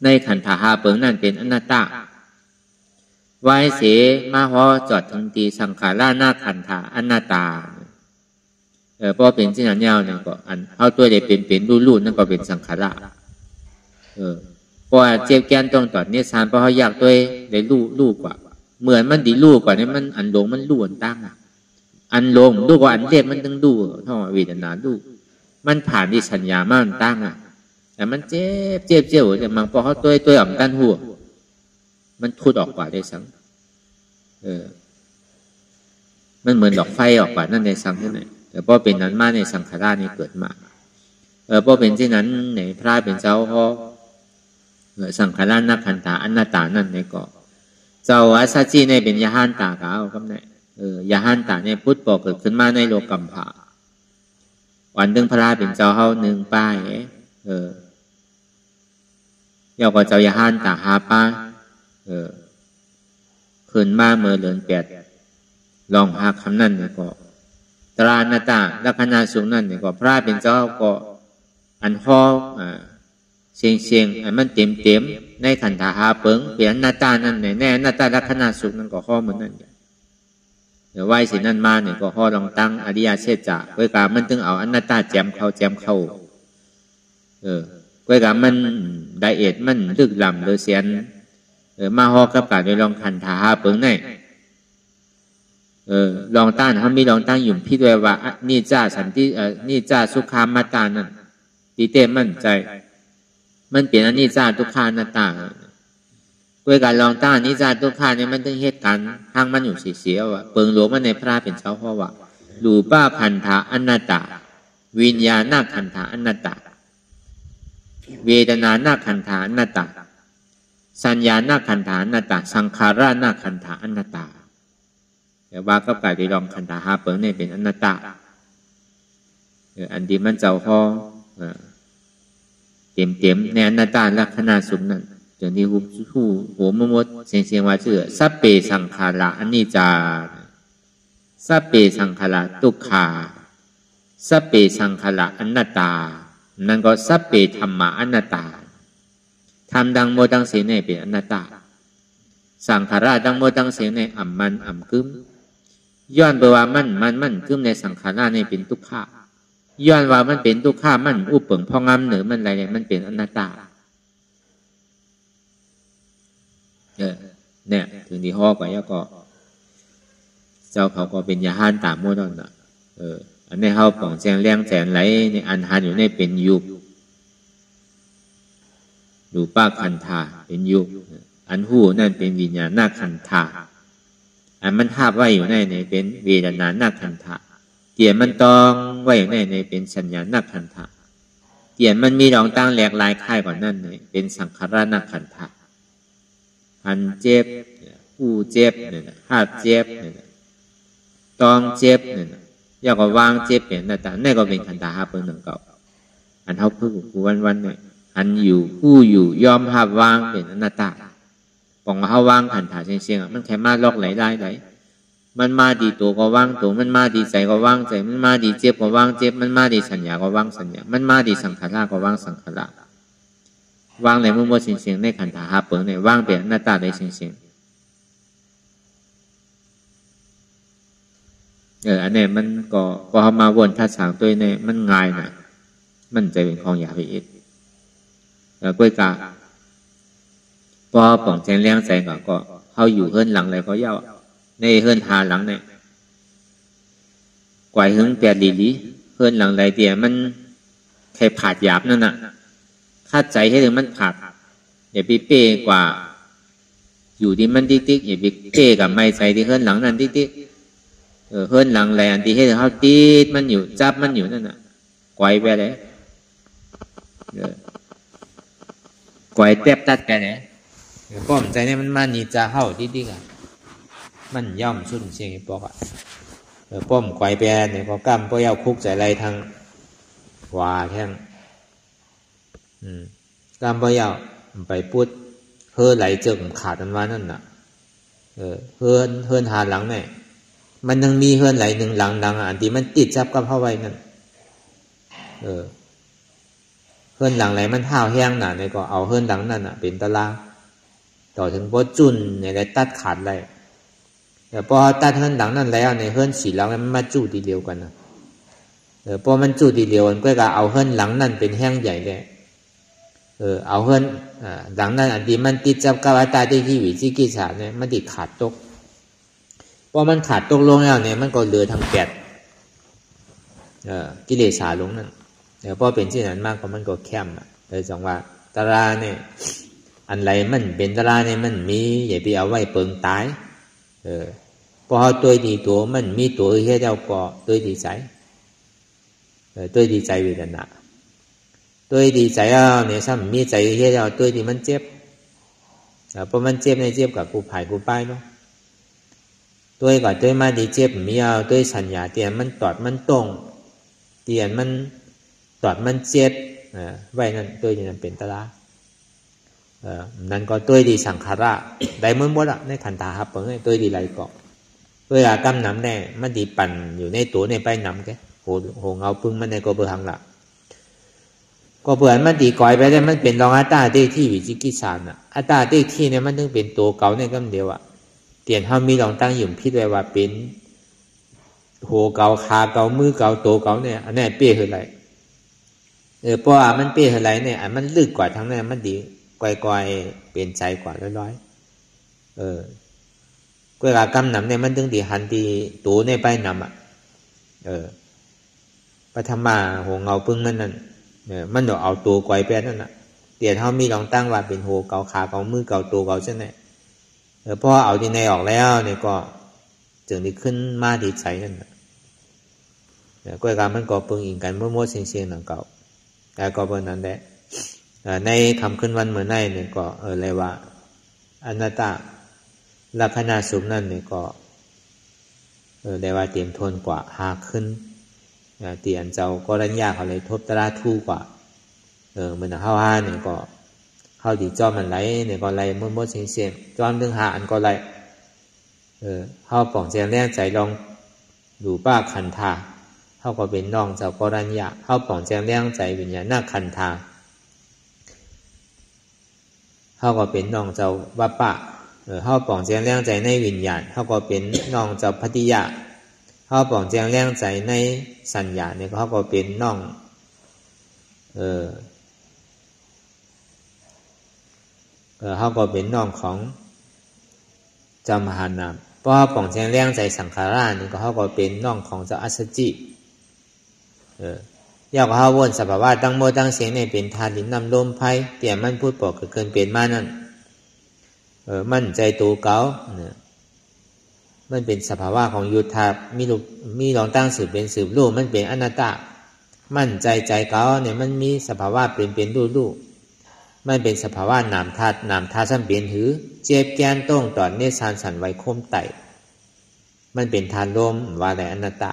Speaker 2: ในขันธา5 เปิงนั่นเป็นอนัตตาไว้เสมาห่อจอดถึงตีสังขาราหน้าขันธาอนัตตาเพราะเป็นที่นั้นยาวเนี่ยก็อันเอาตัวเด็กเป็นรูนั่นก็เป็นสังขาราเพราะเจ็บแกนต้องต่อเนี่ยสารเพราะเขาอยากตัวได้รูกว่าเหมือนมันดีรูกว่าเนี่ยมันอันหลงมันรูอันตั้งอันหลงรูกว่าอันเรียกมันต้องดูเท่าวิญญาณรูมันผ่านที่สัญญามันตั้งแต่มันเจ็บแต่มันพอเขาตัวอ่ำตั้นหัวมันทุดออกกว่าได้สังมันเหมือนดอกไฟออกกว่านั่นในสังที่ไหนแต่พอเป็นนั้นมาในสังขารนี่เกิดมาพอเป็นที่นั้นในพระเป็นเจ้าพอสังขารนักขันธาอนัตตานั่นในเกาะเจ้าอาซาจีในเป็นยาหันตากเอาก็ได้ยาหันตาในพุทธบอกเกิดขึ้นมาในโลกัมภะวันดึงพระเป็นเจ้าเฮา1 ป้ายยาวกว่าเจ้ายาหันตา5 ป้าขึ้นมาเมื่อเดือน8ลองหาคำนั่นเนี่ยก็ตรานาตาลักษณะสูงนั่นเนี่ยก็พระเป็นเจ้าก็อันห่อเสียงอันมันเต็มในขันธา5 เปิงเปลี่ยนนาตานั่นเนี่ยแน่นาตาลักษณะสูงนั่นก็ห่อเหมือนนั่นเดี๋ยวไหวสินั่นมาเนี่ยก็ห่อลองตั้งอริยเชษจะก้อยกามันถึงเอาอนัตตาแจมเข้าก้อยกามันไดเอทมันลึกล้ำเลยเสียนมาห่อกับการโดยลองขันธา5 เปิงเนี่ยลองต้านเขามีลองตั้งอยู่พี่ด้วยว่านี่จ้าสันตินี่จ้าสุขามาตานั่นตีเต้มั่นใจมันเปลี่ยนอันนี้จ้าทุกขานาตาด้วยการลองต้านนี่จ้าทุกขาเนี่ยมันต้องเหตุการณ์ทางมันอยู่เสียว่ะเปิงหลวงมันในพระเป็นเจ้าพ่อว่ารูปะขันธาอนัตตาวิญญาณขันธาอนัตตาเวทนาขันธาอนัตตาสัญญาขันธาอนัตตาสังขารขันธาอนัตตาแต่ว่าก็กลายเป็นลองขันธา5 เปิงเนี่ยเป็นอนัตตาอันดีมันเจ้าพ่อเต็มในอนัตตาลักษณะสุขนั่นจนที่หัวมดเสียงว่าชื่อสัพเพสังขาระอนิจจาสัพเพสังขาระทุกขาสัพเพสังขาระอนัตตานั่นก็สัพเพธรรมะอนัตตาทำดังโมดังเสียงเนี่ยเป็นอนัตตาสังขาระดังโมดังเสียงในอ่ำกึ้มย้อนไปว่ามันกึ้มในสังขารในเป็นทุกขาย้อนว่ามันเป็นทุกขามันอุปเปิงพองำเหนือมันอะไรเนี่ยมันเป็นอนัตตาเนี่ยถึงที่ห่อกว่าแล้วก็เจ้าเขาก็เป็นยาหันตามโมดอนน่ะอันนี้เขาป่องแจงเลี้ยงแจงไหลในอันหันอยู่ในเป็นยุบรูปะขันธาเป็นยุบอันหูนั่นเป็นวิญญาณขันธาอันมันทาบไว้อยู่ในเป็นเวทนาขันธาเตี่ยมันตองไว้อยู่ในเป็นสัญญาขันธา เกี่ยนมันมีรองตั้งแหลกลายค่ายก่อนนั่นเลยเป็นสังขารนักขันธะหันเจ็บผู้เจ็บเนี่ยหาเจ็บเนี่ยตองเจ็บเนี่ยอยากก็วางเจ็บเนี่ยแต่นี่ก็เป็นขันธะห้าเปิ้ลหนึ่งเก่าอันเท่าพึ่งกูวันเนี่ยอันอยู่ผู้อยู่ยอมหับวางเป็นอนัตตาปองเขาวางขันธะเชียงๆมันแค่มาลอกไหลได้ไหลมันมาดีตัวก็ว่างตัวมันมาดีใจก็ว่างใจมันมาดีเจ็บก็ว่างเจ็บมันมาดีสัญญาก็ว่างสัญญามันมาดีสังขารก็ว่างสังขารว่างในมุมว่าเสียงในขันธาหาเปิงในว่างเป็นหน้าตาได้เสียงอันนี้มันก็พอมาวนทัดสางตัวเนี่ยมันง่ายหน่อยมันใจเป็นของอยากไปเอ็ดกล้วยกาพอป่องแจงเลี้ยงใจก็เขาอยู่เฮิรนหลังอะไรก็เย่าในเฮิรนหาหลังเนี่ยกวายหึงแปดดีเฮิรนหลังไรเดียมันแค่ผาดหยาบนั่นน่ะคาดใจให้ถึงมันผาดอย่าไปเป้กว่าอยู่ที่มันติ๊กๆอย่าไปเป้กับไม่ใจที่เฮิรนหลังนั่นติ๊กๆเฮิรนหลังไรอันที่ให้ถึงเขาตีดมันอยู่จับมันอยู่นั่นน่ะกวายไปเลยกวายแทบตัดไปเลยป้อมใจเนี่ยมันมานีจะเข้าติ๊กๆอ่ะมันย่อมชุนเชียงปอกอ่ะป้อมไกวแปรเนี่ยพอกำพอเย้าคุกใจไรทางวาแท่งกำพอเย้าไปพูดเฮือไหลเจิมขาดมันว่านั่นน่ะเฮือนหาหลังเนี่ยมันยังมีเฮือนไหลหนึ่งหลังดังอันที่มันติดจับกับเข้าไว้นั่นเฮือนหลังไหลมันห้าวแห้งหนาเนี่ยก็เอาเฮือนหลังนั่นน่ะเป็นตารางต่อถึงพอจุนเนี่ยได้ตัดขาดเลยแต่พอตัดเฮือนหลังนั่นแล้วในเฮือนสีหลังมันมาจู้ทีเดียวกันนะพอมันจู้ทีเดียวกันก็เอาเฮือนหลังนั่นเป็นแห้งใหญ่เลยเอาเฮือนหลังนั่นอันที่มันติดจับกับอัตตาที่วิจิกิจฉาเนี่ยมันติดขาดตกพอมันขาดตกลงแล้วเนี่ยมันก็เหลือทางแปดกิเลสาลงนั่นพอเป็นเช่นนั้นมากก็มันก็แคบเลยจังว่าตาราเนี่ยอันไรมันเป็นตาราเนี่ยมันมีอย่าไปเอาไว้เปิงตายพอตัวดีตัวมันมีตัวเฮียเจ้าก็ตัวดีใจตัวดีใจวิญญาณตัวดีใจเนี่ยซ้ำมีใจเฮียเจ้าตัวดีมันเจ็บพอมันเจ็บในเจ็บกับกูผายกูป้ายเนาะตัวก่อนตัวมาดีเจ็บมีเอาตัวสัญญาเตียนมันตอดมันตรงเตียนมันตอดมันเจ็บไว้นั่นตัวนี้นั่นเป็นตระนั่นก็ตัวดีสังขาระได้เมื่อหมดในขันธาครับเปิดตัวดีไรก็ตัวกำน้ำแน่มันดีปั่นอยู่ในตัวในไปน้ำแกโหเงาพึ่งมันในก็เบอร์หังละก็เผื่อมันดีก่อยไปได้มันเป็นรองอัตตาได้ที่วิจิกิจารน่ะอัตตาได้ที่เนี่ยมันต้องเป็นตัวเก่าในกำเดียวอะเตียนเขามีรองตั้งอยู่พิจไว้ว่าเป็นโหเก่าขาเก่ามือเก่าตัวเก่าเนี่ยอันนี้เปี้ยคือไรเพราะว่ามันเปี้ยคือไรเนี่ยอันมันลึกกว่าทั้งนั้นมันดีก่อยๆเป็นใจกว่าร้อยๆเวลากำหนำเนี่ยมันถึงดีหันดีตัวในไปนำอ่ะปฐมาโหเงาพึ่งมันนั่นมันเดี๋ยวเอาตัวก่อยแปดนั่นน่ะเดี๋ยวเขามีลองตั้งว่าเป็นโหเก่าขาเก่ามือเก่าตัวเก่าเช่นไหนพอเอาที่ในออกแล้วเนี่ยก็จึงได้ขึ้นมาดีใจนั่นน่ะก็การมันก็ปึงอิงกันเมื่อโมดเสียงหนังเก่าแต่ก็เป็นนั้นแหละในคำขึ้นวันเมื่อไหร่เนี่ยก็อะไรว่าอนัตตาลักษณะสุขนั่นเนี่ยก็ได้ว่าเตรียมทนกว่าหาขึ้นเตียนเจ้าก็รัญญาเขาเลยทบตราทู่กว่าเหมือนเข้าห้าเนี่ยก็เข้าดีจอมมันไหลเนี่ยก็ไหลเมื่อเสียงจอมถึงหาอันก็ไหลเข้าป่องแจงแรงใจลองดูป้าขันธาเข้าก็เป็นน้องเจ้าก็รัญญาเข้าป่องแจงแรงใจวิญญาณนักขันธาเขาก็เป็นน้องเจ้าวัปปะเขาป่องแจงแรงใจในวิญญาณเขาก็เป็นน้องเจ้าพัทธิยะเขาป่องแจงแรงใจในสัญญาเนี่ยเขาก็เป็นน้องเขาก็เป็นน้องของเจ้ามหานามเพราะเขาป่องแจงแรงใจสังขาราเนี่ยเขาก็เป็นน้องของเจ้าอัสสจิยากเขาวนสภาวะตั้งโมตั้งเสียงในเป็นธาตุดินน้ำลมไฟเตี่ยมันพูดบอกเกินเปลี่ยนมานั่นมั่นใจตัวเก่าเนี่ยมันเป็นสภาวะของยุทธามีลองตั้งสืบเป็นสืบรูปมันเป็นอนัตตา
Speaker 1: มั่นใจใจเขาเนี่ยมันมีสภาวะเป็นรูปมันเป็นสภาวะนามธาตุสัมเป็นหือเจ็บแกนต้องตอนเนสานสันไว้คมไตมันเป็นธาตุลมว่าอะไรอนัตตา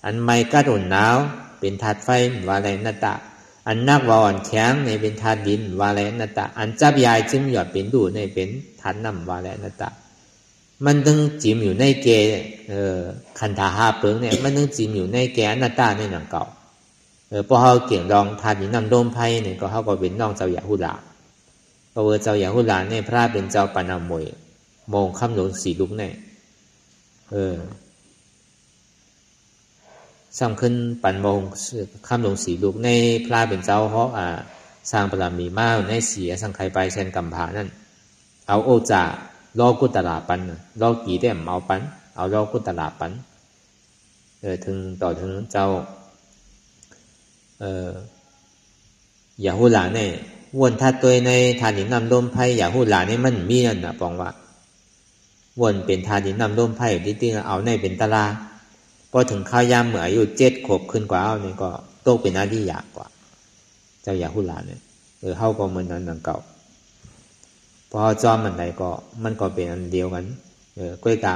Speaker 1: อันไม่กัดอุ่นหนาวเป็นธาตุไฟว่าอะไรอนัตตาอันนักว่าอ่อนแข็งในเป็นธาตุดินว่าอะไรอนัตตาอันจับยายจิ้มหยอดเป็นดูในเป็นธาตุน้ำว่าอะไรอนัตตามันต้องจิ้มอยู่ในเกคันธาหาเปิงเนี่ยมันต้องจิ้มอยู่ในแกอนัตตาในหนังเก่าพอเขาเกี่ยงรองธาตุดินน้ำลมไฟเนี่ยก็เขาก็เป็นน้องเจ้าหยาหุลาพระเจ้าหยาหุลาเนี่ยพระเป็นเจ้าปานามวยโมงคำหลวงสีลุกเนี่ยสร้างขึ้นปันโมงคำหลวงสีลุกในพระเป็นเจ้าเพราะสร้างปรามีมาในเสียสังไคไปเช่นกัมพานั่นเอาโอจ่าลอกุตลาปันลอกี่ได้เอาปันเอาลอกุตลาปันถึงต่อถึงเจ้าอย่าหูหลาเนี่ยวนทัดตัวในทานินำลมไพ่อย่าหูหลาเนี่ยมันมีนั่นนะปองว่าวนเป็นทานินนำลมไพ่ที่เอาในเป็นตารางพอถึงข้าวยามเมื่ออายุ7 ขวบขึ้นกว่าเอาเนี่ยก็โตเป็นอาดียากกว่าเจ้าอย่าหูหลาเนี่ยเข้าก็เหมือนนั้นดังเก่าพอจอมมันใดก็มันก็เป็นอันเดียวกันก้อยกะ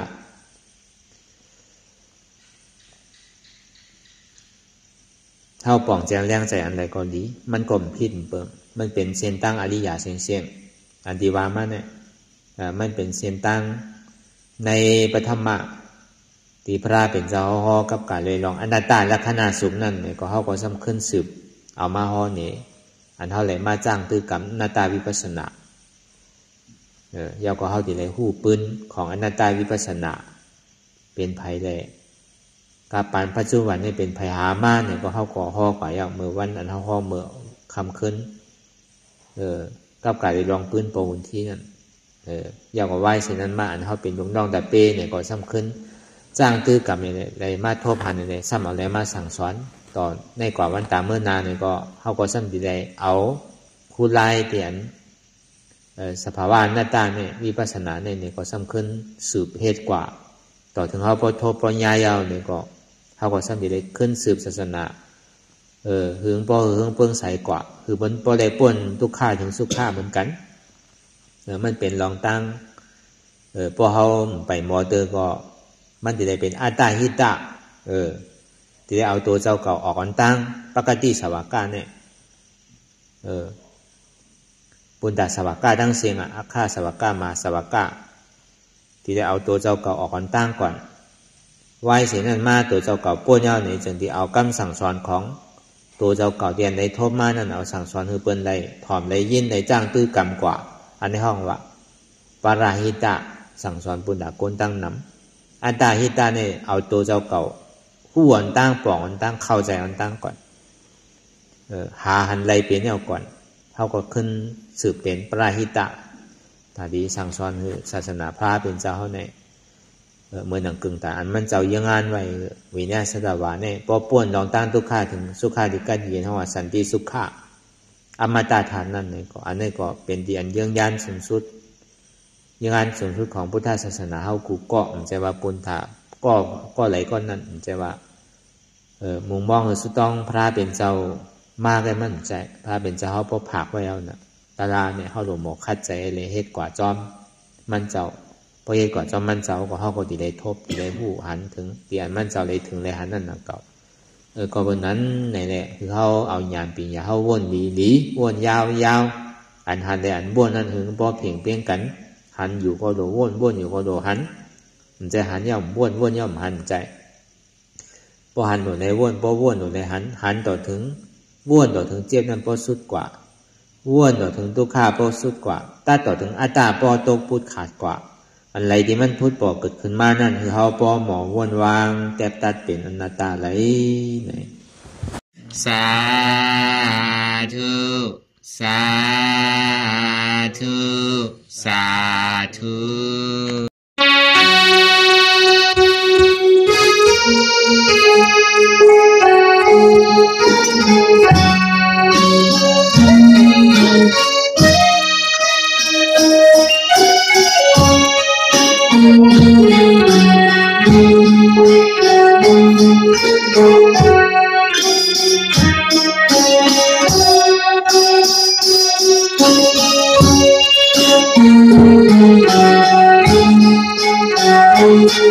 Speaker 1: เท่าป่องแจงแรงใจอันใดก็ดีมันก็ผิดเปิงมันเป็นเส้นตั้งอริยเสียงอันที่ว่ามาเนี่ยมันเป็นเส้นตั้งในปฐมะที่พระเป็นเจ้าฮอกับการเลยลองอนัตตาลักษณะสุขนั่นเนี่ยก็เขาก็สำคัญสืบเอามาฮอเนี่ยอันเท่าไหร่มาจ้างตื้อกรรมอนัตตาวิปัสสนายาวก็เขาที่เลยหู้ปืนของอนัตตาวิปัสสนาเป็นภัยเลยกาปานปัจจุบันนี่เป็นภัยหามาเนี่ยก็เขาก่อฮอกว่าอย่างเมื่อวันอันเขาฮอเมื่อคำขึ้นกับการเลยลองปืนปูนที่นั่นยาวก็ไหวเส้นนั้นมาอันเขาเป็นลุงน้องแต่เป้เนี่ยก็สำคัญจ้างตื้อกรรมอะไรมาโทษพันอะไรซ้ำเอาอะไรมาสั่งสอนตอนในกว่าวันตามเมื่อนานเนี่ยก็เขาก็ซ้ำดีเลยเอาคู่ไล่เตียนสภาวะหน้าตาเนี่ยวิปัสสนาเนี่ยก็สำคัญสืบเหตุกว่าต่อถึงเขาพอโทษปรญญายาวเนี่ยก็เขาก็สำดีเลยขึ้นสืบศาสนาหึงพอหึงเปิ้งใสกว่าคือมันพอได้ป่นทุกข้าถึงสุขข้าเหมือนกันมันเป็นรองตั้งพอเขาไปมอเตอร์ก็มันจะได้เป็นอัตตาหิตะจะได้เอาตัวเจ้าเก่าออกอันตั้งปกติสวากาเนี่ยปุณตสวากาตั้งเสียงอาฆาสวากามาสวากาที่ได้เอาตัวเจ้าเก่าออกอันตั้งก่อนไหวเสียนั้นมาตัวเจ้าเก่าป้วนยาวในจึงที่เอาคำสั่งสอนของตัวเจ้าเก่าเรียนในทบมานั่นเอาสั่งสอนคือเปิ้นได้ถ่อมได้ยินได้จ้างตื้อกรรมกว่าอันในห้องว่าปาราหิตะสั่งสอนปุณตะโกนตั้งนำอัตตาหิตะเนี่ยเอาตัวเจ้าเก่าผู้อันตั้งปล่องอันตั้งเข้าใจอันตั้งก่อนหาหันไรเป็นเนี่ยก่อนเขาก็ขึ้นสืบเป็นปราหิตะถ้าดีสั่งสอนคือศาสนาพระเป็นเจ้าเขาเนี่ยเมื่อหนังกึ่งแต่อันมันเจ้ายังงานไว้วิญญาณสตวาเนี่ยพอป่วนลองตั้งทุกข้าถึงสุขาดิกัดเย็นเขาว่าสันติสุขะอมตะฐานนั่นเนี่ยก็อันนี้ก็เป็นที่อันยังยานสูงสุดยังงานสูงสุดของพุทธศาสนาเขากูก็มันจะว่าปุณถาก็ไหลก้อนนั่นมันจะว่ามุงมองคือสุต้องพระเป็นเจ้ามากเลยมั่นใจพระเป็นเจ้าเขาพอผักไว้แล้วนะตาลาเนี่ยเขาหลงหมกคัดใจเลยเฮ็ดกว่าจอมมันเจ้าพอเฮ็ดกว่าจอมมันเจ้าก็เขาก็ดีเลยทบดีเลยหูหันถึงเปลี่ยนมันเจ้าเลยถึงเลยหันนั่นนะเก่าก็บนนั้นไหนแหละคือเขาเอายานปีอย่าเขาวนดีวนยาวอันหันเลยอันวนนั่นถึงพอเพียงเพียงกันหันอยู่ก็โดวนอยู่ก็โดหันมันจะหันย่อมวนย่อมหันใจพอหันหนูในวนพอวนหนูในหันต่อถึงวนต่อถึงเจ็บนั้นพอสุดกว่าวนต่อถึงทุกข้าพอสุดกว่าตัดต่อถึงอัตตาพอตกพุทธขาดกว่าอะไรที่มันพุทธปอเกิดขึ้นมานั่นคือเขาพอหมอวนวางแตบตัดเป็นอนัตตาไหลไหนสาธุสาธุสาธุ
Speaker 3: Thank you.